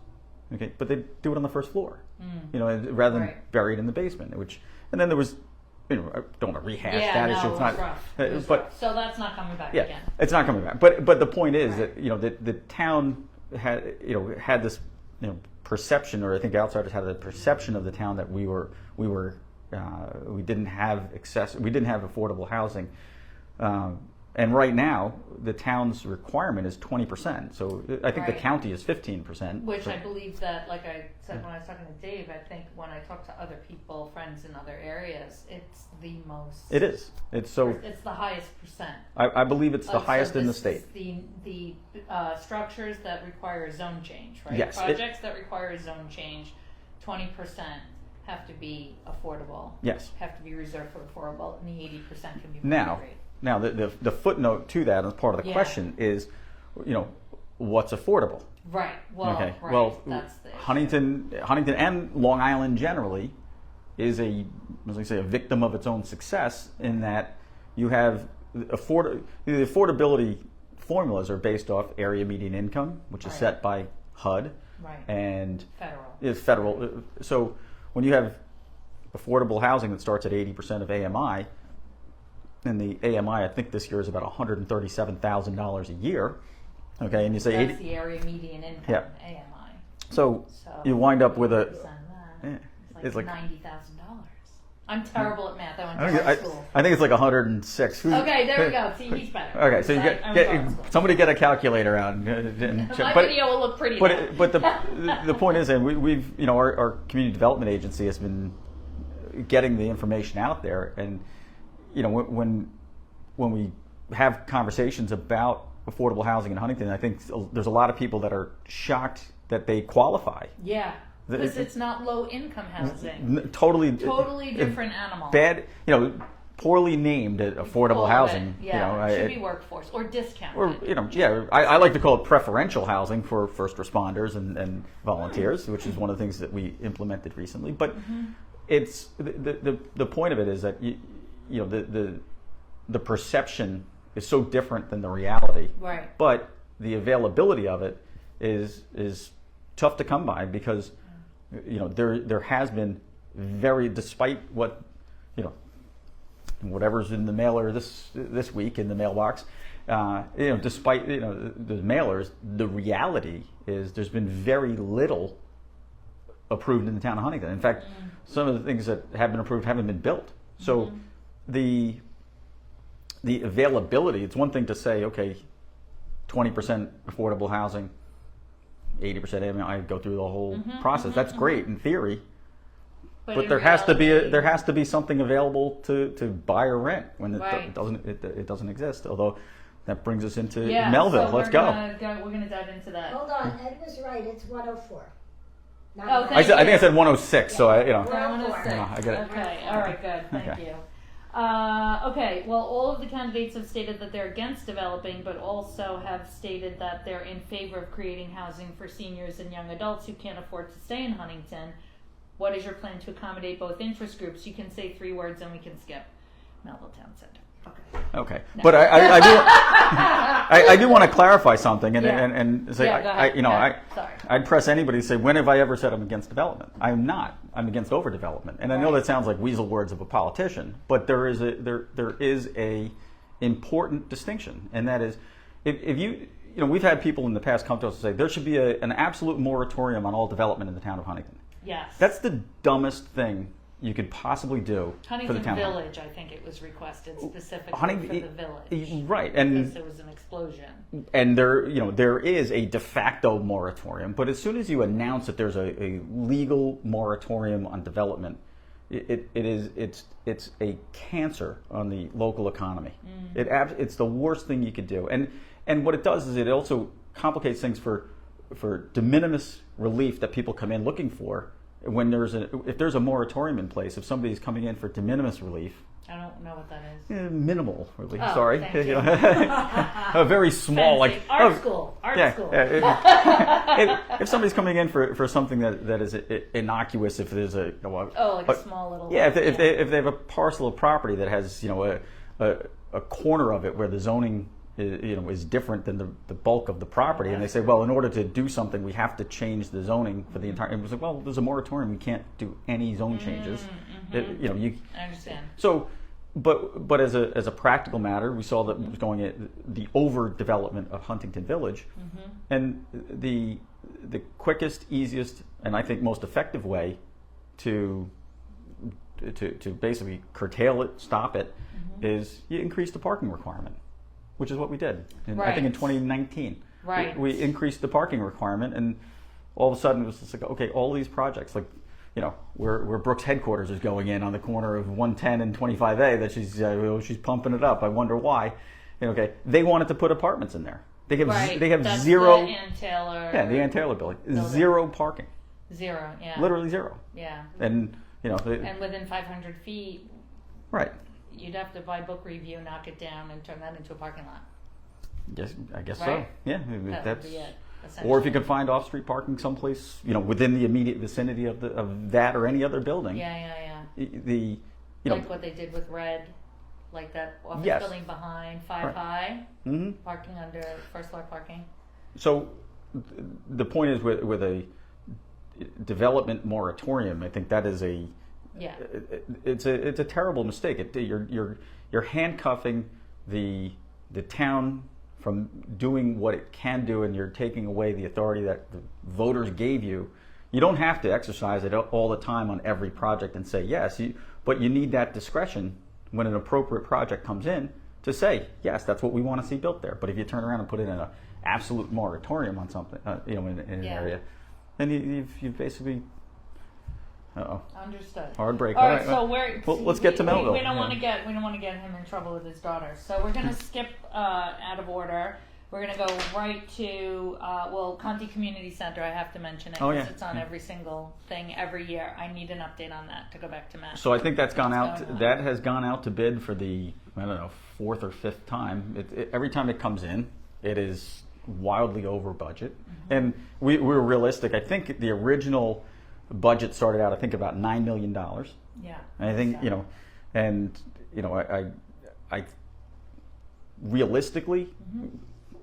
okay, but they do it on the first floor, rather than bury it in the basement. And then there was, I don't want to rehash that issue. It's not, rough. So that's not coming back again. It's not coming back. But the point is that the town had this perception, or I think outsiders had the perception of the town that we didn't have affordable housing. And right now, the town's requirement is 20%. So I think the county is 15%. Which I believe that, like I said when I was talking to Dave, I think when I talk to other people, friends in other areas, it's the most. It is. It's the highest percent. I believe it's the highest in the state. The structures that require a zone change, right? Yes. Projects that require a zone change, 20% have to be affordable. Yes. Have to be reserved for affordable, and the 80% can be market rate. Now, the footnote to that, as part of the question, is, what's affordable? Right. Well, okay. Right. Well, that's the Huntington and Long Island generally is a victim of its own success, in that you have the affordability formulas are based off area median income, which is set by HUD, and federal. So when you have affordable housing that starts at 80% of AMI. And the AMI, I think this year is about $137,000 a year. Okay, and you say that's the area median income, AMI. So you wind up with it's like $90,000. I'm terrible at math. I went to high school. I think it's like 106. Okay, there we go. See, he's better. Okay, so somebody get a calculator out. My video will look pretty. But the point is, and we've our community development agency has been getting the information out there, and when we have conversations about affordable housing in Huntington, I think there's a lot of people that are shocked that they qualify. Yeah, because it's not low income housing. Totally different animal. Bad, poorly named affordable housing. Should be workforce or discounted. Or I like to call it preferential housing for first responders and volunteers, which is one of the things that we implemented recently. But it's the point of it is that the perception is so different than the reality. Right. But the availability of it is tough to come by, because there has been despite what whatever's in the mailer this week in the mailbox, despite the mailers, the reality is there's been very little approved in the town of Huntington. In fact, some of the things that have been approved haven't been built. So the availability, it's one thing to say, okay, 20% affordable housing, 80%, I go through the whole process. That's great in theory, but there has to be something available to buy or rent when it doesn't exist. Although that brings us into Melville. So Let's go. We're gonna dive into that. Hold on, Ed was right. It's 104. Oh, I think I said 106, so I, We're We're on on a four. six. I get it. Okay, all right, good, thank Okay. you. Okay, well, all of the candidates have stated that they're against developing, but also have stated that they're in favor of creating housing for seniors and young adults who can't afford to stay in Huntington. What is your plan to accommodate both interest groups? You can say 3 words and we can skip Melville Town Center. Okay, No. but I do want to clarify something and Yeah. and say Yeah, go ahead. Sorry. I'd press anybody to say, when have I ever said I'm against development? I'm not. I'm against overdevelopment, and I know that sounds like weasel words of a politician, but there is a important distinction, and that is, if you we've had people in the past come to us and say there should be an absolute moratorium on all development in the town of Huntington. Yes. That's the dumbest thing you could possibly do for the Huntington town. Village, I think it was requested specifically Huntington- for the village. Right, and because there was an explosion. And there is a de facto moratorium, but as soon as you announce that there's a legal moratorium on development, it's a cancer on the local economy. It's the worst thing you could do, and what it does is it also complicates things for de minimis relief that people come in looking for. When if there's a moratorium in place, if somebody's coming in for de minimis relief. I don't know what that is. Minimal relief. Oh, Sorry, thank you. a very small, Fancy. like art school. If somebody's coming in for something that is innocuous, if there's a small little. if they have a parcel of property that has a corner of it where the zoning is different than the bulk of the property, and they say, well, in order to do something, we have to change the zoning for the entire. And it was like, well, there's a moratorium. We can't do any zone changes. I understand. So, but as a practical matter, we saw that it was going at the overdevelopment of Huntington Village, and the quickest, easiest, and I think most effective way to basically curtail it, stop it, is you increase the parking requirement, which is what we did. I think in 2019, Right. we increased the parking requirement, and all of a sudden it was just like, okay, all these projects, like, where Brooke's headquarters is going in on the corner of 110 and 25A, that she's pumping it up. I wonder why. Okay, they wanted to put apartments in there. They have That's zero. The Ann Taylor. Yeah, the Ann Taylor building. Zero parking. Zero. Yeah. Literally zero. Yeah. And And within 500 feet, right. you'd have to buy book review, knock it down, and turn that into a parking lot. Yes, I guess so. Right? Yeah, That that's. would be it. Or if you could find off-street parking someplace, within the immediate vicinity of that or any other building. Yeah. Like what they did with Red, like that office Yes. building behind 5 Right. High, hmm parking under first floor parking. So the point is with a development moratorium, I think that is Yeah. it's a terrible mistake. You're handcuffing the town from doing what it can do, and you're taking away the authority that the voters gave you. You don't have to exercise it all the time on every project and say yes, but you need that discretion when an appropriate project comes in to say yes, that's what we want to see built there. But if you turn around and put in an absolute moratorium on something, in an area, then you've basically. Understood. Hard break. All right, so let's get to Melville. We don't want to get him in trouble with his daughter. So we're gonna skip out of order. We're gonna go right to Conti Community Center. I have to mention it because it's on every single thing every year. I need an update on that to go back to Matt. So I think that's gone What's out. going on? That has gone out to bid for the 4th or 5th time. Every time it comes in, it is wildly over budget, and we were realistic. I think the original budget started out, I think, about $9 million. Yeah. And I think, I realistically,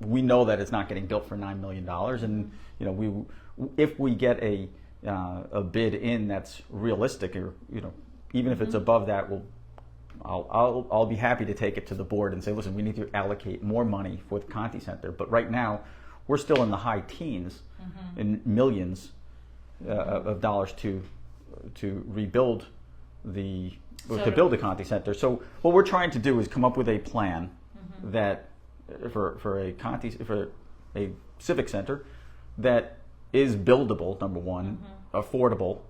we know that it's not getting built for $9 million, and if we get a bid in that's realistic, or even if it's above that, I'll be happy to take it to the board and say, listen, we need to allocate more money for the Conti Center. But right now, we're still in the high teens, in millions of dollars to rebuild to build the Conti Center. So what we're trying to do is come up with a plan that for a civic center that is buildable, number one, affordable,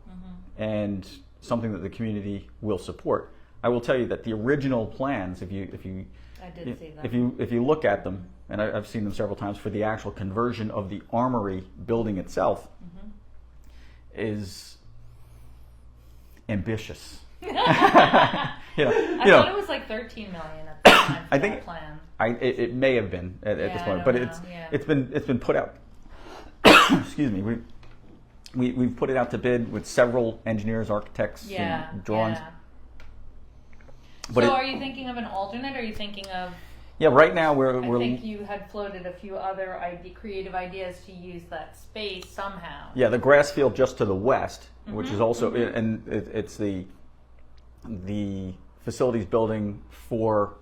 and something that the community will support. I will tell you that the original plans, if you I did see that. if you look at them, and I've seen them several times, for the actual conversion of the armory building itself, is ambitious. I thought it was like 13 million at the time for I think that plan. It may have been at this point, but it's been put out. Excuse me. We've put it out to bid with several engineers, architects, and drawings. Yeah. But so are you thinking of an alternate, or are you thinking of... Yeah, right now I think you had floated a few other creative ideas to use that space somehow. Yeah, the grass field just to the west, which is also, and it's the facilities building for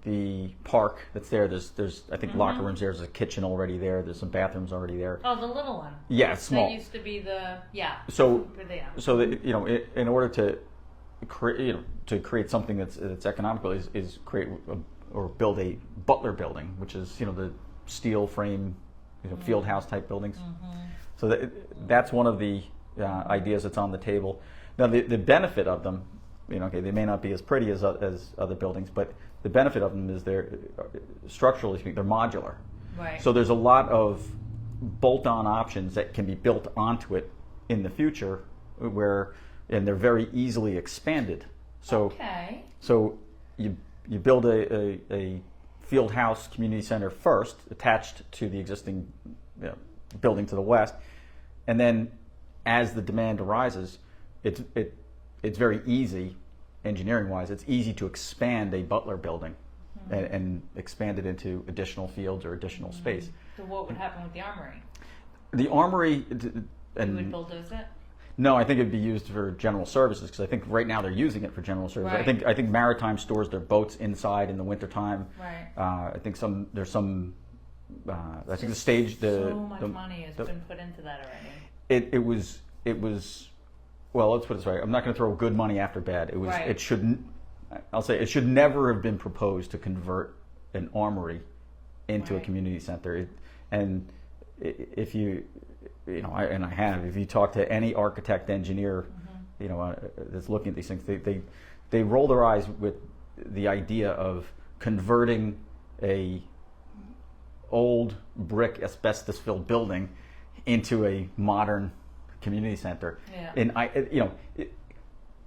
the park that's there. There's I think locker rooms there. There's a kitchen already there. There's some bathrooms already there. Oh, the little one. Yeah, it's small. That used to be the in order to create something that's economical is create or build a Butler building, which is the steel frame field house type buildings. So that's one of the ideas that's on the table. Now the benefit of them, they may not be as pretty as other buildings, but the benefit of them is they're structurally speaking, they're modular. Right. So there's a lot of bolt-on options that can be built onto it in the future, and they're very easily expanded. So you build a field house community center first, attached to the existing building to the west, and then as the demand arises, it's very easy, engineering-wise, it's easy to expand a Butler building and expand it into additional fields or additional space. So what would happen with the armory? The armory... You would bulldoze it? No, I think it'd be used for general services, because I think right now they're using it for general services. Right. I think Maritime stores their boats inside in the wintertime. Right. I think there's some. I think the stage. So much money has been put into that already. It was. Well, let's put it this way. I'm not going to throw good money after bad. It was. Right. It shouldn't. I'll say it should never have been proposed to convert an armory into a community center. If you. I have. If you talk to any architect, engineer, that's looking at these things, they roll their eyes with the idea of converting a old brick asbestos-filled building into a modern community center. Yeah. And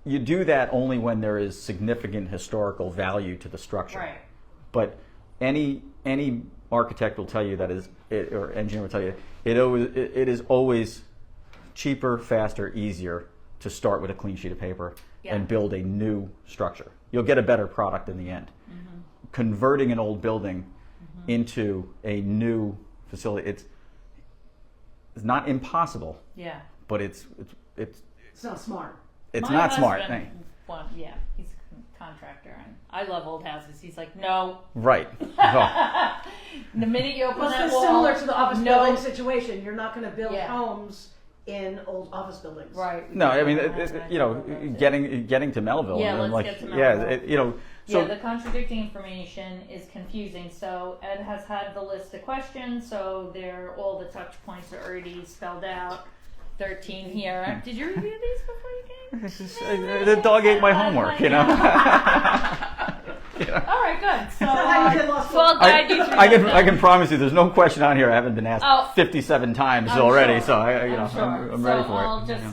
you do that only when there is significant historical value to the structure. Right. But any architect will tell you or engineer will tell you it is always cheaper, faster, easier to start with a clean sheet of paper and build a new structure. You'll get a better product in the end. Converting an old building into a new facility, it's not impossible. Yeah. But it's not smart. It's not smart. He's a contractor, and I love old houses. He's like, no. Right. The minute you open that it's wall, similar to the office building situation. You're not going to build homes in old office buildings. Right. No, I mean, getting to Melville. Yeah, let's get to Melville. So the contradicting information is confusing. So Ed has had the list of questions, so all the touch points are already spelled out. 13 here. Did you review these before you came? The dog ate my homework, All right, good. So, I can promise you, there's no question on here I haven't been asked 57 times already. Sure. So I'm ready for it. I'll just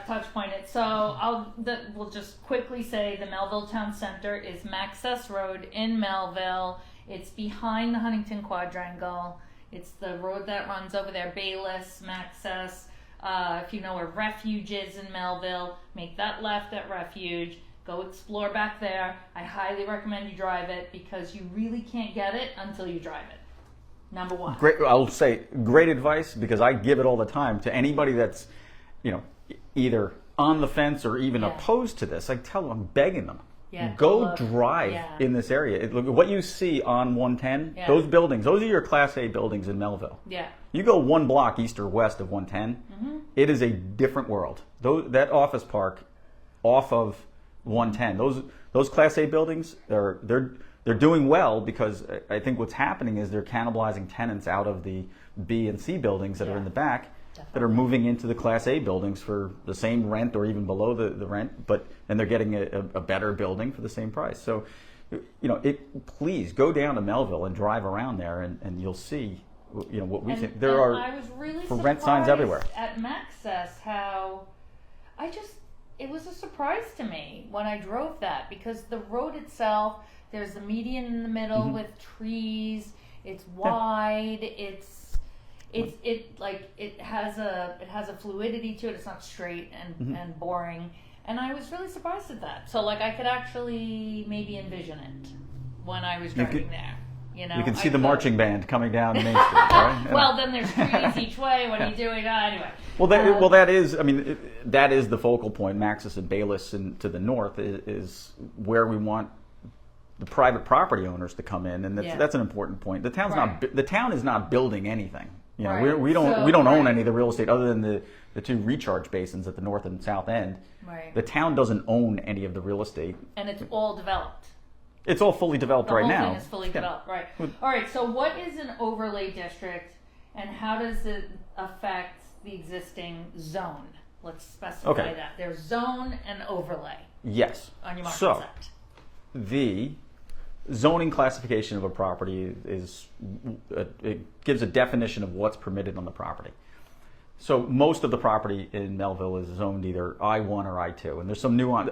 touch point it. So we'll just quickly say the Melville Town Center is Maxess Road in Melville. It's behind the Huntington Quadrangle. It's the road that runs over there, Bayless, Maxess. If you know where Refuge is in Melville, make that left at Refuge. Go explore back there. I highly recommend you drive it because you really can't get it until you drive it. Number one. Great. I'll say great advice because I give it all the time to anybody that's, either on the fence or even opposed to this. I tell them, I'm begging them. Yeah, go drive in this area. Look, what you see on 110, those buildings, those are your Class A buildings in Melville. Yeah. You go one block east or west of 110, it is a different world. That office park off of 110, those Class A buildings, they're doing well because I think what's happening is they're cannibalizing tenants out of the B and C buildings that are in the back. Definitely. That are moving into the Class A buildings for the same rent or even below the rent, and they're getting a better building for the same price. So, please go down to Melville and drive around there, and you'll see what we think. And I was really for rent signs surprised everywhere. At Maxess how it was a surprise to me when I drove that, because the road itself, there's a median in the middle with trees. It's wide. It has a fluidity to it. It's not straight and boring. And I was really surprised at that. So I could actually maybe envision it when I was driving there. You can see the marching band coming down Main Street, right? Well, then there's trees each way. What are you doing? Anyway. Well, that is. I mean, that is the focal point. Maxess and Bayless, and to the north is where we want the private property owners to come in, and that's an important point. The town is not building anything. We don't own any of the real estate other than the two recharge basins at the north and south end. Right. The town doesn't own any of the real estate, and it's all developed. It's all fully developed right now. The whole thing is fully developed, right? All right. So, what is an overlay district, and how does it affect the existing zone? Let's specify that. There's zone and overlay. Yes. On your market set. The zoning classification of a property it gives a definition of what's permitted on the property. So most of the property in Melville is zoned either I1 or I2, and there's some nuance.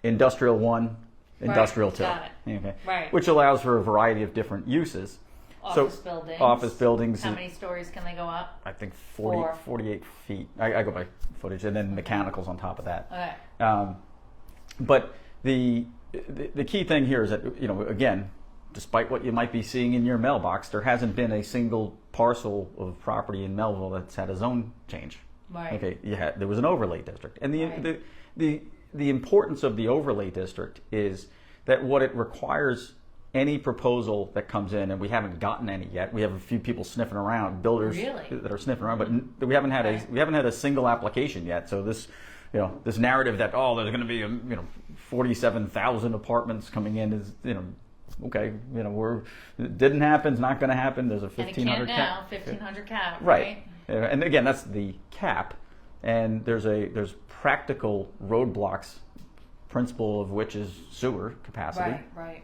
Industrial 1, Industrial 2. Got it. Okay. Right. Which allows for a variety of different uses. Office buildings. How many stories can they go up? I think 48 feet. I go by footage, and then mechanicals on top of that. Okay. But the key thing here is that, again, despite what you might be seeing in your mailbox, there hasn't been a single parcel of property in Melville that's had a zone change. Right. Okay. There was an overlay district, and the importance of the overlay district is that what it requires any proposal that comes in, and we haven't gotten any yet. We have a few people sniffing around, builders that are sniffing around, but we haven't had a single application yet. So this narrative that there's going to be 47,000 apartments coming in is okay. It didn't happen. It's not going to happen. There's a 1,500 cap. 1,500 cap. Right. And again, that's the cap. And there's practical roadblocks, principle of which is sewer capacity. Right.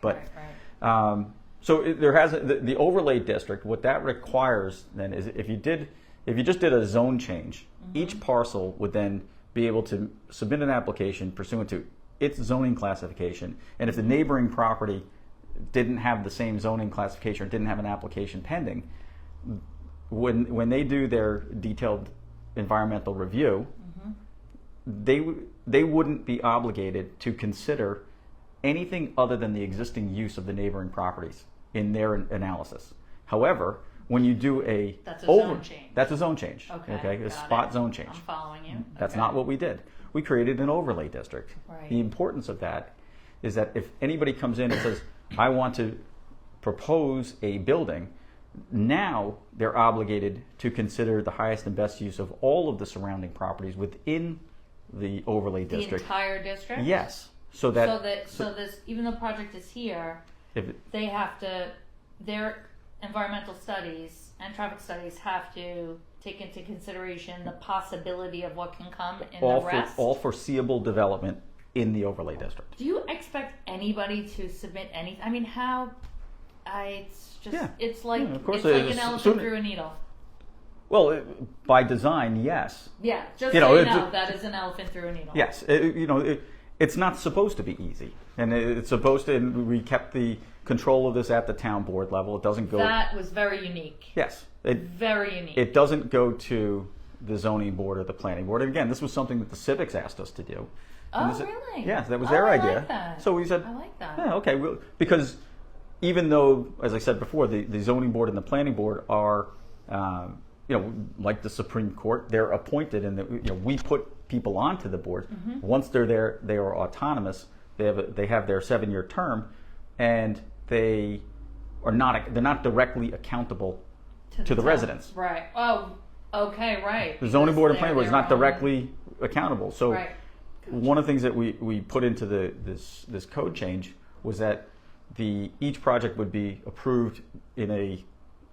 So the overlay district. What that requires then is if you just did a zone change, each parcel would then be able to submit an application pursuant to its zoning classification. And if the neighboring property didn't have the same zoning classification or didn't have an application pending, when they do their detailed environmental review, they wouldn't be obligated to consider anything other than the existing use of the neighboring properties in their analysis. However, when you do that's a zone change. That's a zone change. Okay, a spot zone change. I'm following you. That's not what we did. We created an overlay district. Right. The importance of that is that if anybody comes in and says, I want to propose a building, now they're obligated to consider the highest and best use of all of the surrounding properties within the overlay district. The entire district? Yes. So this, even though the project is here, they have to, their environmental studies and traffic studies have to take into consideration the possibility of what can come in the rest? All foreseeable development in the overlay district. Do you expect anybody to submit anything? I mean, it's like an elephant through a needle. Well, by design, yes. Yeah, that is an elephant through a needle. Yes, it's not supposed to be easy, and it's supposed to. And we kept the control of this at the town board level. It doesn't go. That was very unique. Yes, very unique. It doesn't go to the zoning board or the planning board. And again, this was something that the civics asked us to do. Really? Yes, that was their idea. I like that. So we said, I like that. Yeah, okay, because even though, as I said before, the zoning board and the planning board are, like the Supreme Court, they're appointed, and we put people onto the board. Once they're there, they are autonomous. They have their 7-year term, and they're not directly accountable to the residents. Right. Oh, okay, right. The zoning board and planning board is not directly accountable. So. Right. Gotcha. One of the things that we put into this code change was that each project would be approved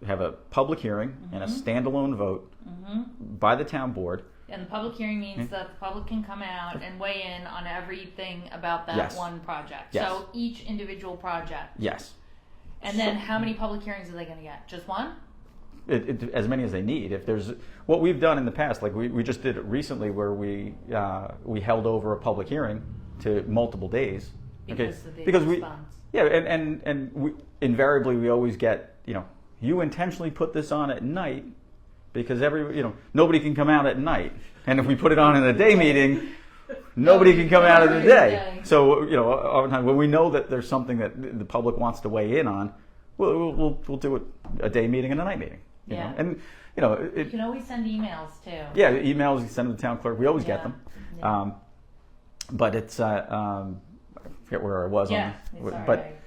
have a public hearing and a standalone vote by the town board. And the public hearing means that the public can come out and weigh in on everything about that one project. Yes. So each individual project. Yes. And then how many public hearings are they going to get? Just one? as many as they need. If there's what we've done in the past, like we just did it recently, where we held over a public hearing to multiple days because we and we invariably we always get, you intentionally put this on at night because nobody can come out at night, and if we put it on in a day meeting, nobody can come out of the day. So oftentimes when we know that there's something that the public wants to weigh in on, we'll do a day meeting and a night meeting. You know? And you can always send emails too. Yeah, emails you send to the town clerk. We always get them. Yeah. But it's I forget where I was Yeah, on. it's But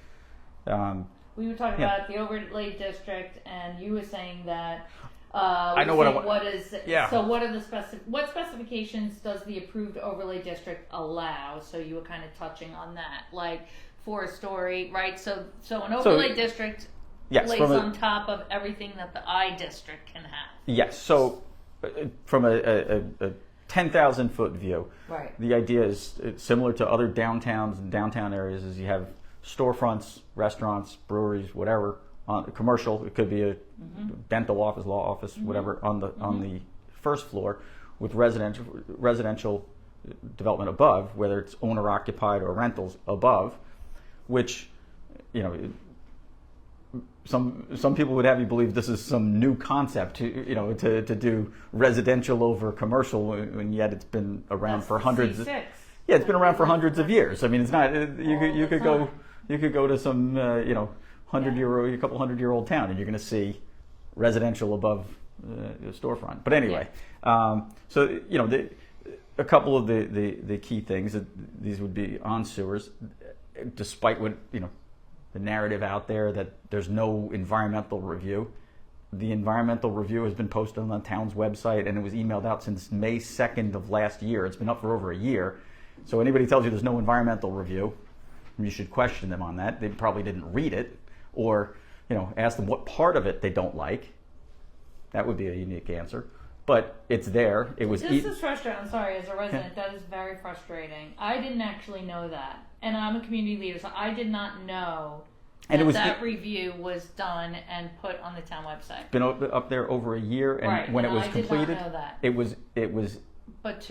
we were talking about the overlay district, and you were saying that. I know what I want. What is so? What are the what specifications does the approved overlay district allow? So you were kind of touching on that, like 4-story, right? So an overlay district lays on top of everything that the I district can have. Yes. So from a 10,000-foot view, right? The idea is similar to other downtowns and downtown areas. Is you have storefronts, restaurants, breweries, whatever. Commercial, it could be a dental office, law office, whatever, on the first floor, with residential development above, whether it's owner occupied or rentals above, which some people would have you believe this is some new concept to do residential over commercial, and yet it's been around for hundreds. It's been around for hundreds of years. I mean, it's not. You could go to some a couple 100-year-old town, and you're going to see residential above the storefront. But anyway, so a couple of the key things that these would be on sewers, despite what the narrative out there that there's no environmental review. The environmental review has been posted on the town's website, and it was emailed out since May 2nd of last year. It's been up for over a year. So anybody tells you there's no environmental review, you should question them on that. They probably didn't read it, or ask them what part of it they don't like. That would be a unique answer, but it's there. It was. This is frustrating. I'm sorry, as a resident, that is very frustrating. I didn't actually know that, and I'm a community leader, so I did not know that review was done and put on the town website. Been up there over a year, and when it was completed, it was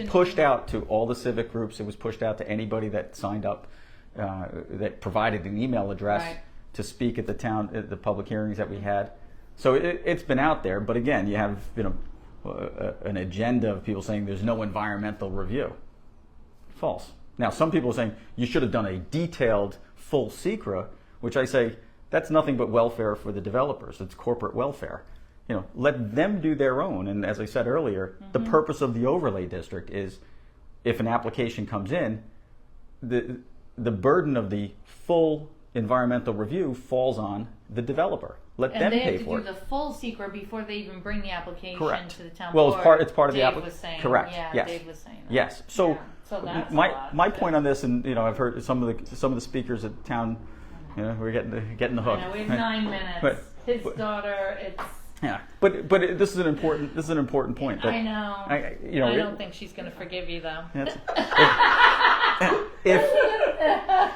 pushed out to all the civic groups. It was pushed out to anybody that signed up, that provided an email address to speak at the public hearings that we had. So it's been out there, but again, you have an agenda of people saying there's no environmental review. False. Now, some people are saying you should have done a detailed full SECRA, which I say that's nothing but welfare for the developers. It's corporate welfare. Let them do their own. And as I said earlier, the purpose of the overlay district is, if an application comes in, the burden of the full environmental review falls on the developer. Let them pay for it. And they have to do the full SECRA before they even bring the application to the town board. Well, it's part of the application. Correct. Yeah, yes. Dave was saying that. Yes. So that's my point on this, and I've heard some of the speakers at town. We're getting the hook. I know, we have 9 minutes. His daughter, it's. Yeah, but this is an important point. That, I know. I don't think she's going to forgive you, though.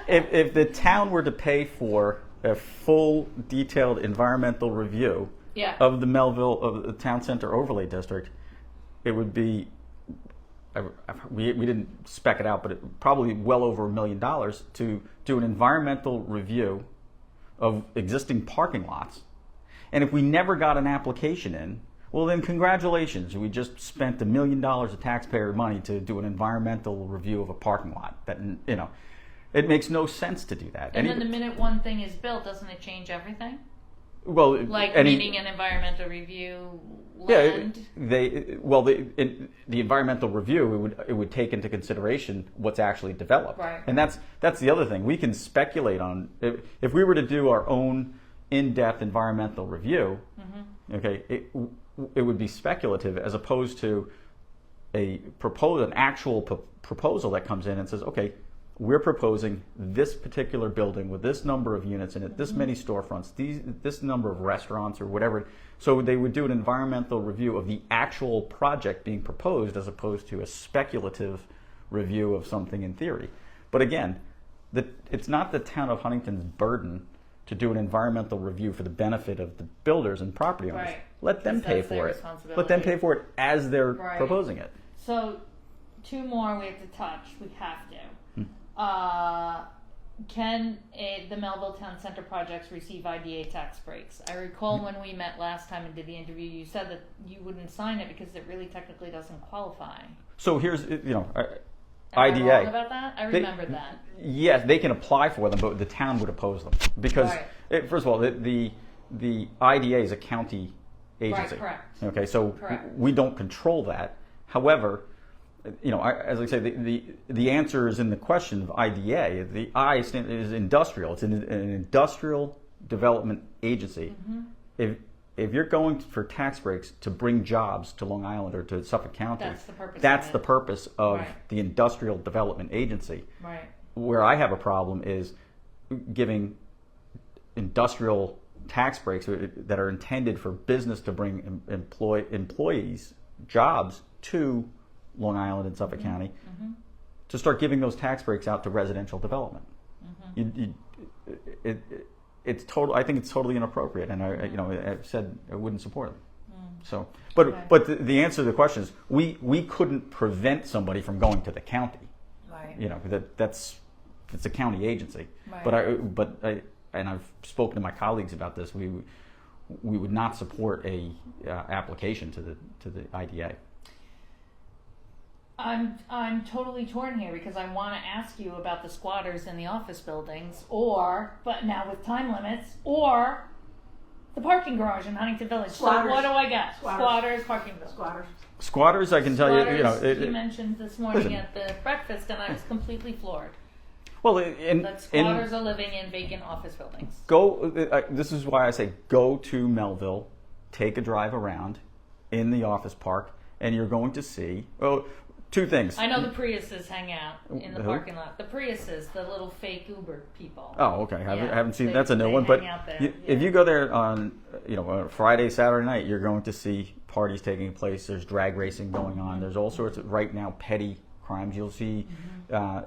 If the town were to pay for a full, detailed environmental review of the town center overlay district, it would be. We didn't spec it out, but it probably well over $1 million to do an environmental review of existing parking lots. And if we never got an application in, well, then congratulations. We just spent $1 million of taxpayer money to do an environmental review of a parking lot. That it makes no sense to do that. And then the minute one thing is built, doesn't it change everything? Well, needing an environmental review. Land? The environmental review it would take into consideration what's actually developed. Right. And that's the other thing. We can speculate on if we were to do our own in-depth environmental review, okay, it would be speculative as opposed to an actual proposal that comes in and says, okay, we're proposing this particular building with this number of units in it, this many storefronts, this number of restaurants or whatever. So they would do an environmental review of the actual project being proposed as opposed to a speculative review of something in theory. But again, it's not the town of Huntington's burden to do an environmental review for the benefit of the builders and property owners. Right. let them pay that's their for it. responsibility. Let them pay for it as they're Right. proposing it. So, two more we have to touch. We have to. Can the Melville Town Center projects receive IDA tax breaks? I recall when we met last time and did the interview, you said that you wouldn't sign it because it really technically doesn't qualify. So here's, Am IDA. I wrong about that? I remembered that. Yes, they can apply for them, but the town would oppose them because, Right. first of all, the IDA is a county agency. Right, correct. Okay, so Correct. we don't control that. However, as I say, the answer is in the question of IDA. The I is industrial. It's an industrial development agency. Mm-hmm. If you're going for tax breaks to bring jobs to Long Island or to Suffolk County, That's the purpose. that's of the it. purpose of Right. the industrial development agency. Right. Where I have a problem is giving industrial tax breaks that are intended for business to bring employees, jobs to Long Island and Suffolk County, to start giving those tax breaks out to residential development. It's total. I think it's totally inappropriate, and I've said I wouldn't support them. So, but the answer to the question is we couldn't prevent somebody from going to the county. Right. That's it's a county agency. Right. But and I've spoken to my colleagues about this. We would not support a application to the IDA. I'm totally torn here because I want to ask you about the squatters in the office buildings, but now with time limits, or the parking garage in Huntington Village. Squatters. So what do I get? Squatters. Parking village. Squatters, I can tell you, Squatters, you mentioned this morning listen. at the breakfast, and I was completely floored. Well, That squatters are living in vacant office buildings. This is why I say go to Melville, take a drive around in the office park, and you're going to see. Two things. I know the Priuses hang out in the Who? parking lot. The Priuses, the little fake Uber people. Oh, okay. I Yeah, haven't seen. they- That's a new they one. hang But out there, if yeah. you go there on a Friday, Saturday night, you're going to see parties taking place. There's drag racing going on. There's all sorts of right now petty crimes. You'll see.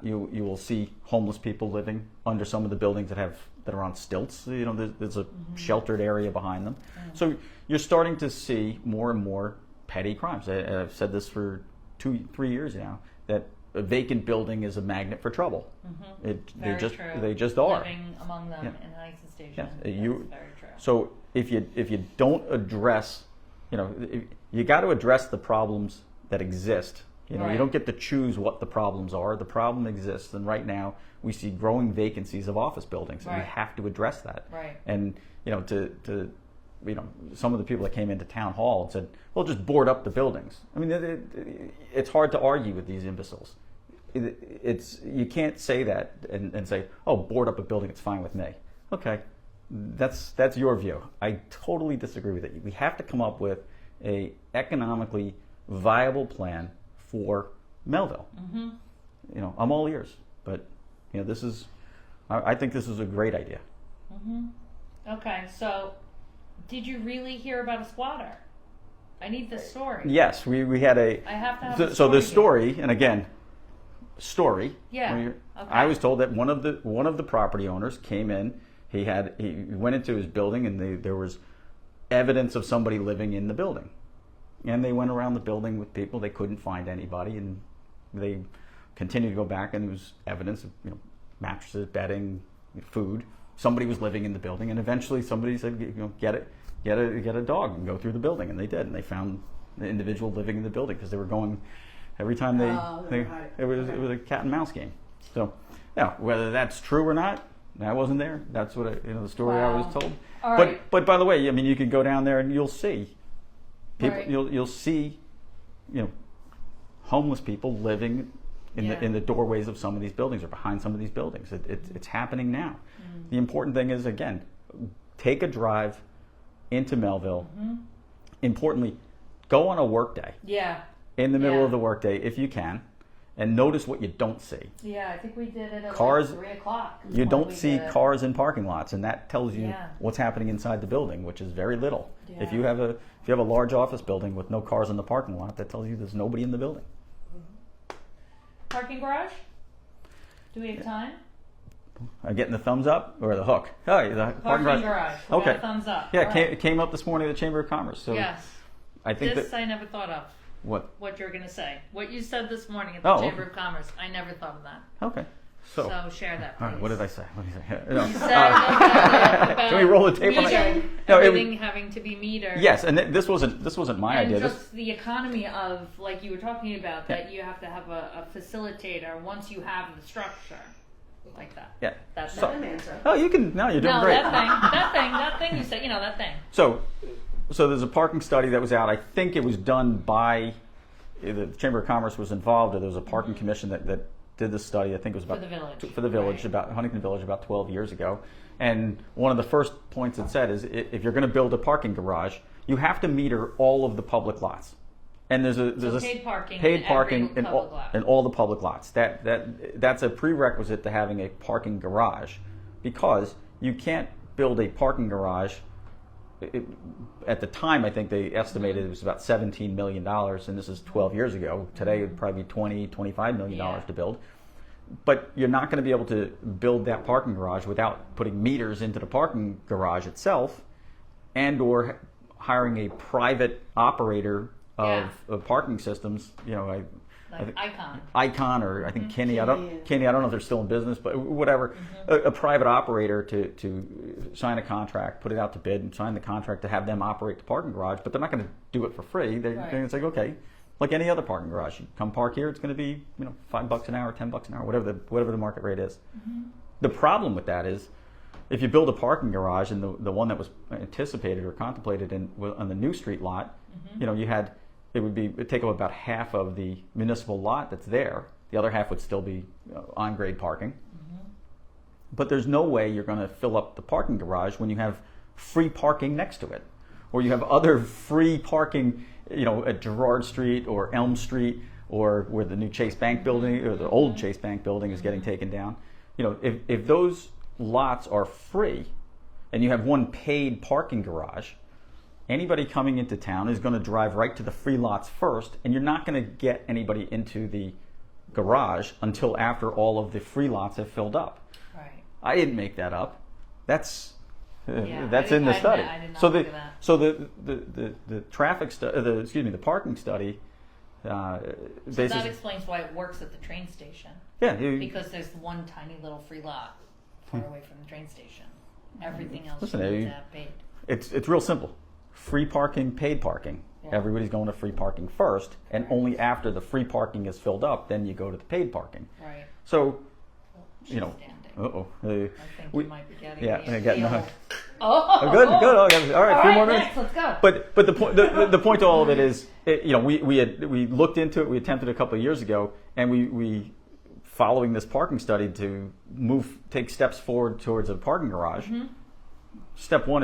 You will see homeless people living under some of the buildings that are on stilts. There's a sheltered area behind them. So you're starting to see more and more petty crimes. I've said this for 2-3 years now, that a vacant building is a magnet for trouble. They just are. Living among them in Huntington Station. Yes, That's very true. So if you don't address, you got to address the problems that exist. Right. You don't get to choose what the problems are. The problem exists, and right now we see growing vacancies of office buildings, and we Right. have to address that. Right. And some of the people that came into town hall and said, "Well, just board up the buildings." I mean, it's hard to argue with these imbeciles. You can't say that and say, "Oh, board up a building, it's fine with me." Okay, that's your view. I totally disagree with it. We have to come up with a economically viable plan for Melville. I'm all ears, but this is. I think this is a great idea. Okay, so did you really hear about a squatter? I need the story. Yes, we had a. I have to have So the here. story, and again, Yeah. when Okay. I was told that one of the property owners came in. He went into his building, and there was evidence of somebody living in the building. And they went around the building with people. They couldn't find anybody, and they continued to go back, and there was evidence of mattresses, bedding, food. Somebody was living in the building, and eventually somebody said, get a dog and go through the building, and they did, and they found the individual living in the building because they were going every time it was a cat and mouse game. So whether that's true or not, I wasn't there. That's what the story I was told. All right. But by the way, you can go down there and you'll see people. Right. You'll see, homeless people living in the doorways of some of these buildings or behind some of these buildings. It's happening now. The important thing is, again, take a drive into Melville. Importantly, go on a work day. Yeah. In the middle Yeah. of the workday, if you can, and notice what you don't see. Yeah, I think we did it at Cars- 3 o'clock. You don't We see did. cars in parking lots, and that tells you Yeah. what's happening inside the building, which is very little. Yeah. If you have a large office building with no cars in the parking lot, that tells you there's nobody in the building. Parking garage? Do we have time? I'm getting the thumbs up or the hook. Oh, the Parking garage. We got Okay. a thumbs up. Yeah, All right. it came up this morning at the Chamber of Commerce. So Yes. I think This that I never thought of. what? What you're going to say. What you said this morning at the Oh, Chamber okay. of Commerce. I never thought of that. Okay. So, So share that, please. all right, what did I say? What did I say? You said about Can we roll the tape on that? metered, No, it everything having to be metered. Yes, and this wasn't my And idea. just the economy of, like you were talking about, that you have to have a facilitator once you have the structure. Like that. Yeah. That's So- it. An answer. Oh, you're doing No, great. that thing you said, that thing. So there's a parking study that was out. I think it was done by the Chamber of Commerce was involved, or there was a parking commission that did this study. I think it was about For the village. right. About Huntington Village about 12 years ago. And one of the first points it said is if you're going to build a parking garage, you have to meter all of the public lots. And there's a paid parking paid in parking every in public lot. all the public lots. That's a prerequisite to having a parking garage, because you can't build a parking garage. At the time, I think they estimated it was about $17 million, and this is 12 years ago. Today, it would probably be $25 million to build. But you're not going to be able to build that parking garage without putting meters into the parking garage itself, and or hiring a private operator of parking systems. I think Icon, or I think Kenny. I don't know if they're still in business, but whatever. A private operator to sign a contract, put it out to bid, and sign the contract to have them operate the parking garage. But they're not going to do it for free. It's like, okay, like any other parking garage, you come park here. It's going to be $5 an hour, $10 an hour, whatever the market rate is. The problem with that is, if you build a parking garage, and the one that was anticipated or contemplated on the New Street lot, it'd take up about half of the municipal lot that's there. The other half would still be on-grade parking. But there's no way you're going to fill up the parking garage when you have free parking next to it, or you have other free parking, at Girard Street or Elm Street, or where the new Chase Bank building or the old Chase Bank building is getting taken down. If those lots are free, and you have one paid parking garage, anybody coming into town is going to drive right to the free lots first, and you're not going to get anybody into the garage until after all of the free lots have filled up. Right. I didn't make that up. That's Yeah, that's in the study. I did not So think of that. so the traffic the parking study. So basically, that explains why it works at the train station. yeah, Because there's one tiny little free lot far away from the train station. Everything else Listen, you need to have paid. it's real simple. Free parking, paid parking. Yeah. Everybody's going to free parking first, and only after the free parking is filled up, then you go to the paid parking. Right. So, She's standing. uh-oh. I think you might be getting Getting the the Oh, good. Okay. All right, All few right, more minutes. next, let's go. But the point the point to all of it is, we looked into it. We attempted a couple of years ago, and we following this parking study to take steps forward towards a parking garage. Step one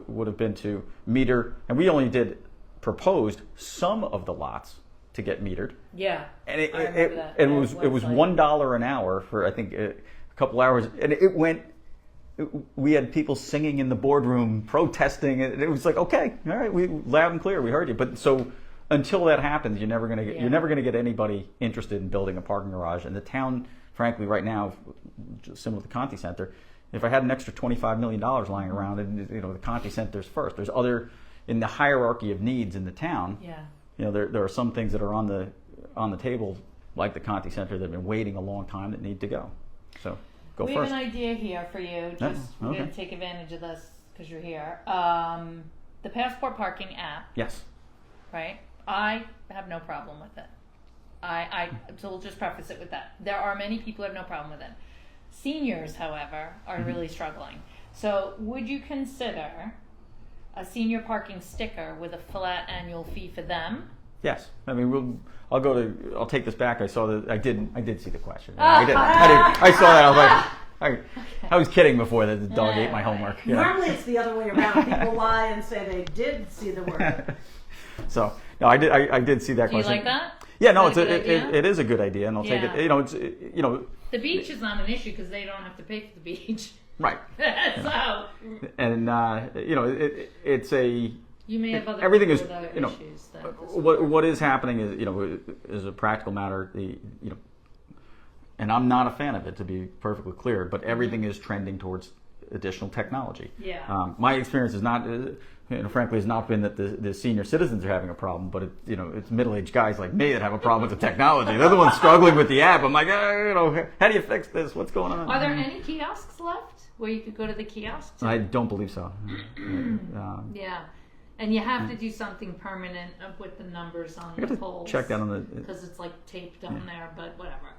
would have been to meter, and we only proposed some of the lots to get metered. Yeah. And I remember that. it That was website. $1 an hour for, I think, a couple hours, and it went. We had people singing in the boardroom, protesting, and it was like, okay, all right, we loud and clear, we heard you. But so until that happens, you're never going to get anybody interested in building a parking garage. And the town, frankly, right now, similar to the Conti Center, if I had an extra $25 million lying around, and the Conti Center's first. There's other in the hierarchy of needs in the town. Yeah. There are some things that are on the table, like the Conti Center, that have been waiting a long time that need to go. So go We first. have an idea here for you. We're okay. going to take advantage of this because you're here. The passport parking app, Yes. right? I have no problem with it. So we'll just preface it with that. There are many people who have no problem with it. Seniors, however, are really struggling. So would you consider a senior parking sticker with a flat annual fee for them? Yes. I mean, I'll take this back. I saw that. I did see the question. I saw that. I was like, I was kidding before that the dog ate my homework. Normally it's the other way around. People lie and say they did see the word. So no, I did see that Do you question. like that? Yeah, no, Is that a good idea? it is a good idea, and I'll take Yeah. it. The beach is not an issue because they don't have to pay for the beach. Right. So And it's a. you may have other Everything people is, with other you know, issues. That what is happening is, as a practical matter, and I'm not a fan of it, to be perfectly clear, but everything is trending towards additional technology. Yeah. My experience is not, frankly, has not been that the senior citizens are having a problem, but it's middle-aged guys like me that have a problem with the technology. They're the ones struggling with the app. I'm like, how do you fix this? What's going on? Are there any kiosks left where you could go to the kiosks? I don't believe so. Yeah. And you have to do something permanent with the numbers on the poles. Check that on the, because it's like taped on there, but whatever.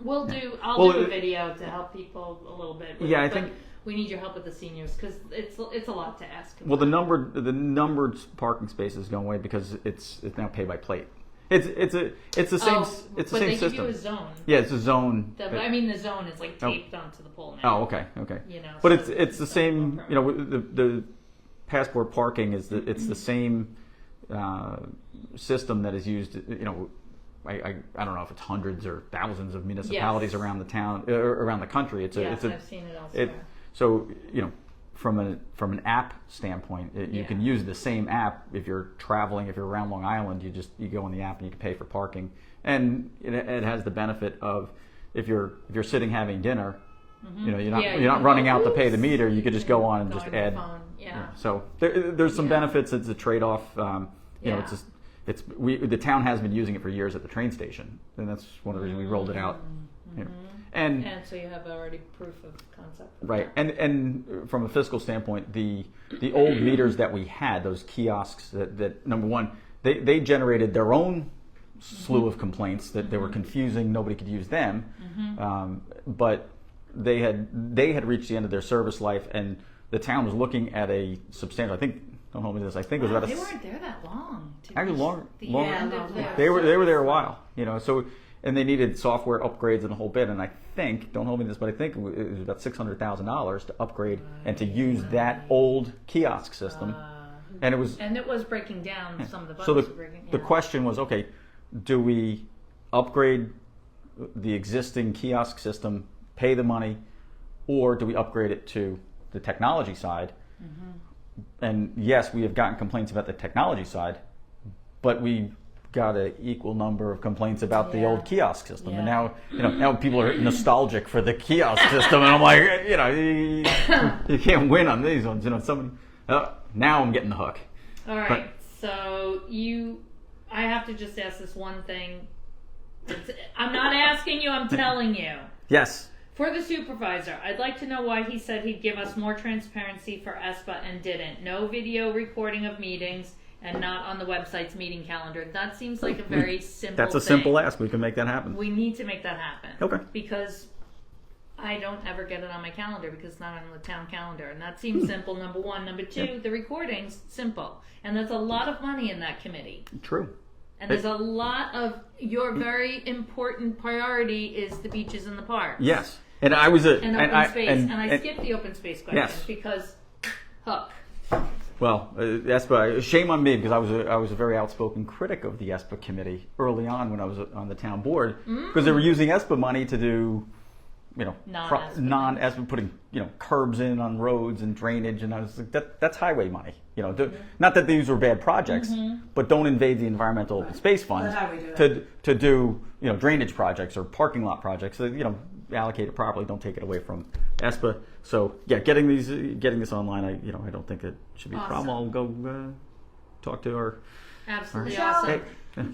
I'll do a video to help people a little bit. I think we need your help with the seniors because it's a lot to ask about. Well, the numbered parking spaces going away because it's now pay by plate. It's the same system. But they give you a zone. Yeah, it's a zone. The zone is like taped onto the pole now. Oh, okay. But so it's the same. The passport parking is it's the same system that is used. I don't know if it's hundreds or thousands of municipalities around the town, around the country. I've seen it elsewhere. So from an app standpoint, you can use the same app if you're traveling. If you're around Long Island, you go on the app and you can pay for parking, and it has the benefit of if you're sitting having dinner, you're not running out to pay the meter. You could just go on and just add. So there's some benefits. It's a trade-off. The town has been using it for years at the train station, and that's one of the reasons we rolled it out. And so you have already proof of concept. Right, and from a fiscal standpoint, the old meters that we had, those kiosks that number one, they generated their own slew of complaints that they were confusing, nobody could use them, but they had reached the end of their service life, and the town was looking at a substantial. Don't hold me to this. I think it was about they weren't there that long. Actually, longer. They were there a while. So. And they needed software upgrades and a whole bit. And I think, don't hold me to this, but I think it was about $600,000 to upgrade and to use that old kiosk system. And it was breaking down. Some of the buttons so were breaking. The question was, okay, do we upgrade the existing kiosk system, pay the money, or do we upgrade it to the technology side? And yes, we have gotten complaints about the technology side, but we got an equal number of complaints about the old kiosk system, and now people are nostalgic for the kiosk system, and I'm like, you can't win on these ones. Now I'm getting the hook. All right, so I have to just ask this one thing. I'm not asking you, I'm telling you. Yes. For the supervisor, I'd like to know why he said he'd give us more transparency for ESPA and didn't. No video recording of meetings. And not on the website's meeting calendar. That seems like a very simple That's a thing. simple ask. We can make that happen. We need to make that happen. Okay. Because I don't ever get it on my calendar because it's not on the town calendar. And that seems simple, number one. Number two, the recording's simple. And there's a lot of money in that committee. True. And there's a lot of your very important priority is the beaches and the parks. Yes. And I was and open space. And I skipped the open space question because hook. Well, ESPA, shame on me because I was a very outspoken critic of the ESPA committee early on when I was on the town board because they were using ESPA money to do, non-ESPA, putting curbs in on roads and drainage, and I was like, that's highway money. Not that these were bad projects, but don't invade the environmental open space fund to do drainage projects or parking lot projects. So, allocate it properly. Don't take it away from ESPA. So getting this online, I don't think it should be a problem. I'll go talk to our absolutely awesome.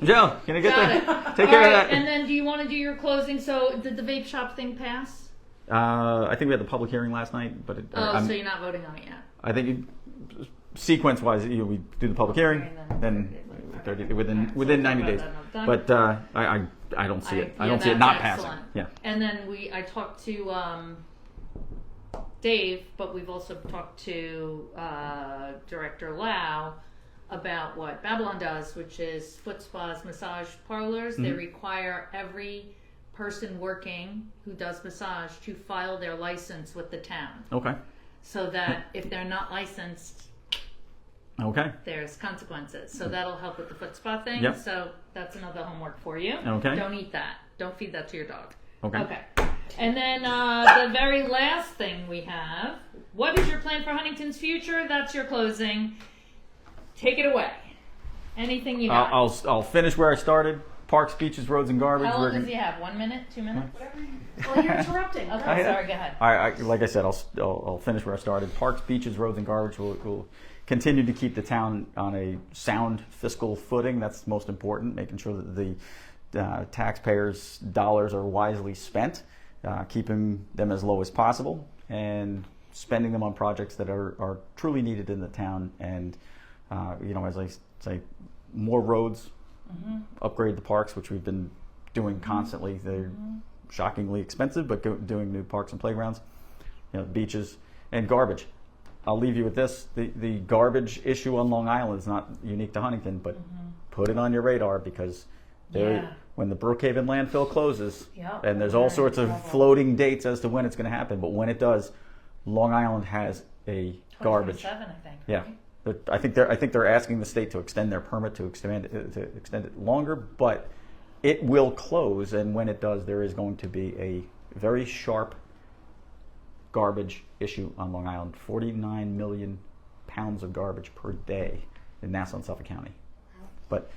Joe, can I get there? Take care of that. And then, do you want to do your closing? So, did the vape shop thing pass? I think we had the public hearing last night, but so you're not voting on it yet. I think sequence-wise, we do the public hearing, then 30 within 90 days. But I don't see it. I don't see it not passing. Yeah. And then I talked to Dave, but we've also talked to Director Lau about what Babylon does, which is foot spas, massage parlors. They require every person working who does massage to file their license with the town. Okay. So that if they're not licensed, there's consequences. So that'll help with the foot spa thing. Yep. So that's another homework for you. Okay. Don't eat that. Don't feed that to your dog. Okay. And then the very last thing we have, what is your plan for Huntington's future? That's your closing. Take it away. Anything you got. I'll finish where I started. parks, beaches, roads, and garbage. How long does he have? 1 minute? 2 minutes? Well, you're interrupting. Okay, sorry, go ahead. Like I said, I'll finish where I started. Parks, beaches, roads, and garbage will continue to keep the town on a sound fiscal footing. That's most important, making sure that the taxpayers' dollars are wisely spent, keeping them as low as possible, and spending them on projects that are truly needed in the town. And, as I say, more roads, upgrade the parks, which we've been doing constantly. They're shockingly expensive, but doing new parks and playgrounds, beaches, and garbage. I'll leave you with this. The garbage issue on Long Island is not unique to Huntington, but put it on your radar, because when the Brookhaven landfill closes, and there's all sorts of floating dates as to when it's going to happen, but when it does, Long Island has a garbage. 2027, I think. Yeah. Right? I think they're asking the state to extend their permit to extend it longer, but it will close, and when it does, there is going to be a very sharp garbage issue on Long Island. 49 million pounds of garbage per day in Nassau and Suffolk County. But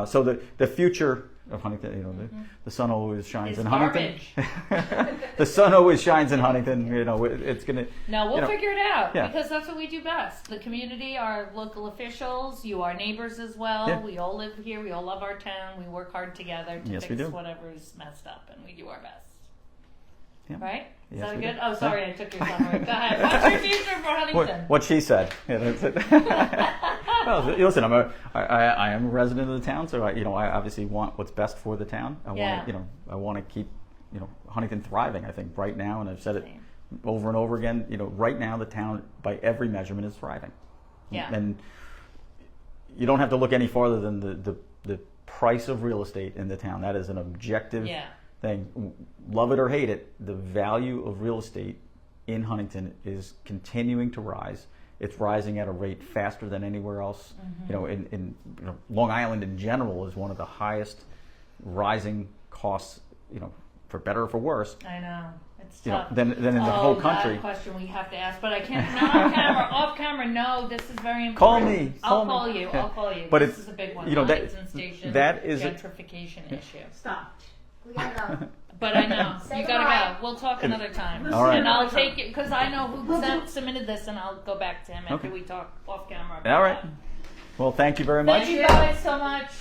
so the future of Huntington, the sun always shines in Huntington. The sun always shines in Huntington. It's gonna. No, we'll figure it out, Yeah. because that's what we do best. The community, our local officials, you are neighbors as well. Yeah. We all live here. We all love our town. We work hard together to Yes, we fix do. whatever's messed up, and we do our best. Yeah. Right? Is Yes, that we good? do. Oh, sorry, I took your summary. Go ahead. What's your future for Huntington? What she said. Yeah, that's it. Well, listen, I am a resident of the town, so I obviously want what's best for the town. I want to keep Huntington thriving. I think right now, and I've said it Same. over and over again. Right now the town, by every measurement, is thriving. Yeah. And you don't have to look any farther than the price of real estate in the town. That is an objective thing. Love it or hate it, the value of real estate in Huntington is continuing to rise. It's rising at a rate faster than anywhere else. In Long Island in general is one of the highest rising costs, for better or for worse. I know. It's tough. Than in the whole country. That question we have to ask, but I can't. Not on camera. Off camera. No, this is very important. Call me. I'll call you. I'll call you. But this is a big one. Huntington Station. That is gentrification issue. Stop. We gotta go. But I know. Say You gotta goodbye. go. We'll talk another time. All right. And I'll take it, because I know who submitted this, and I'll go back to him after Okay. we talk off camera about All right. that. Well, thank you very much. Thank you guys so much.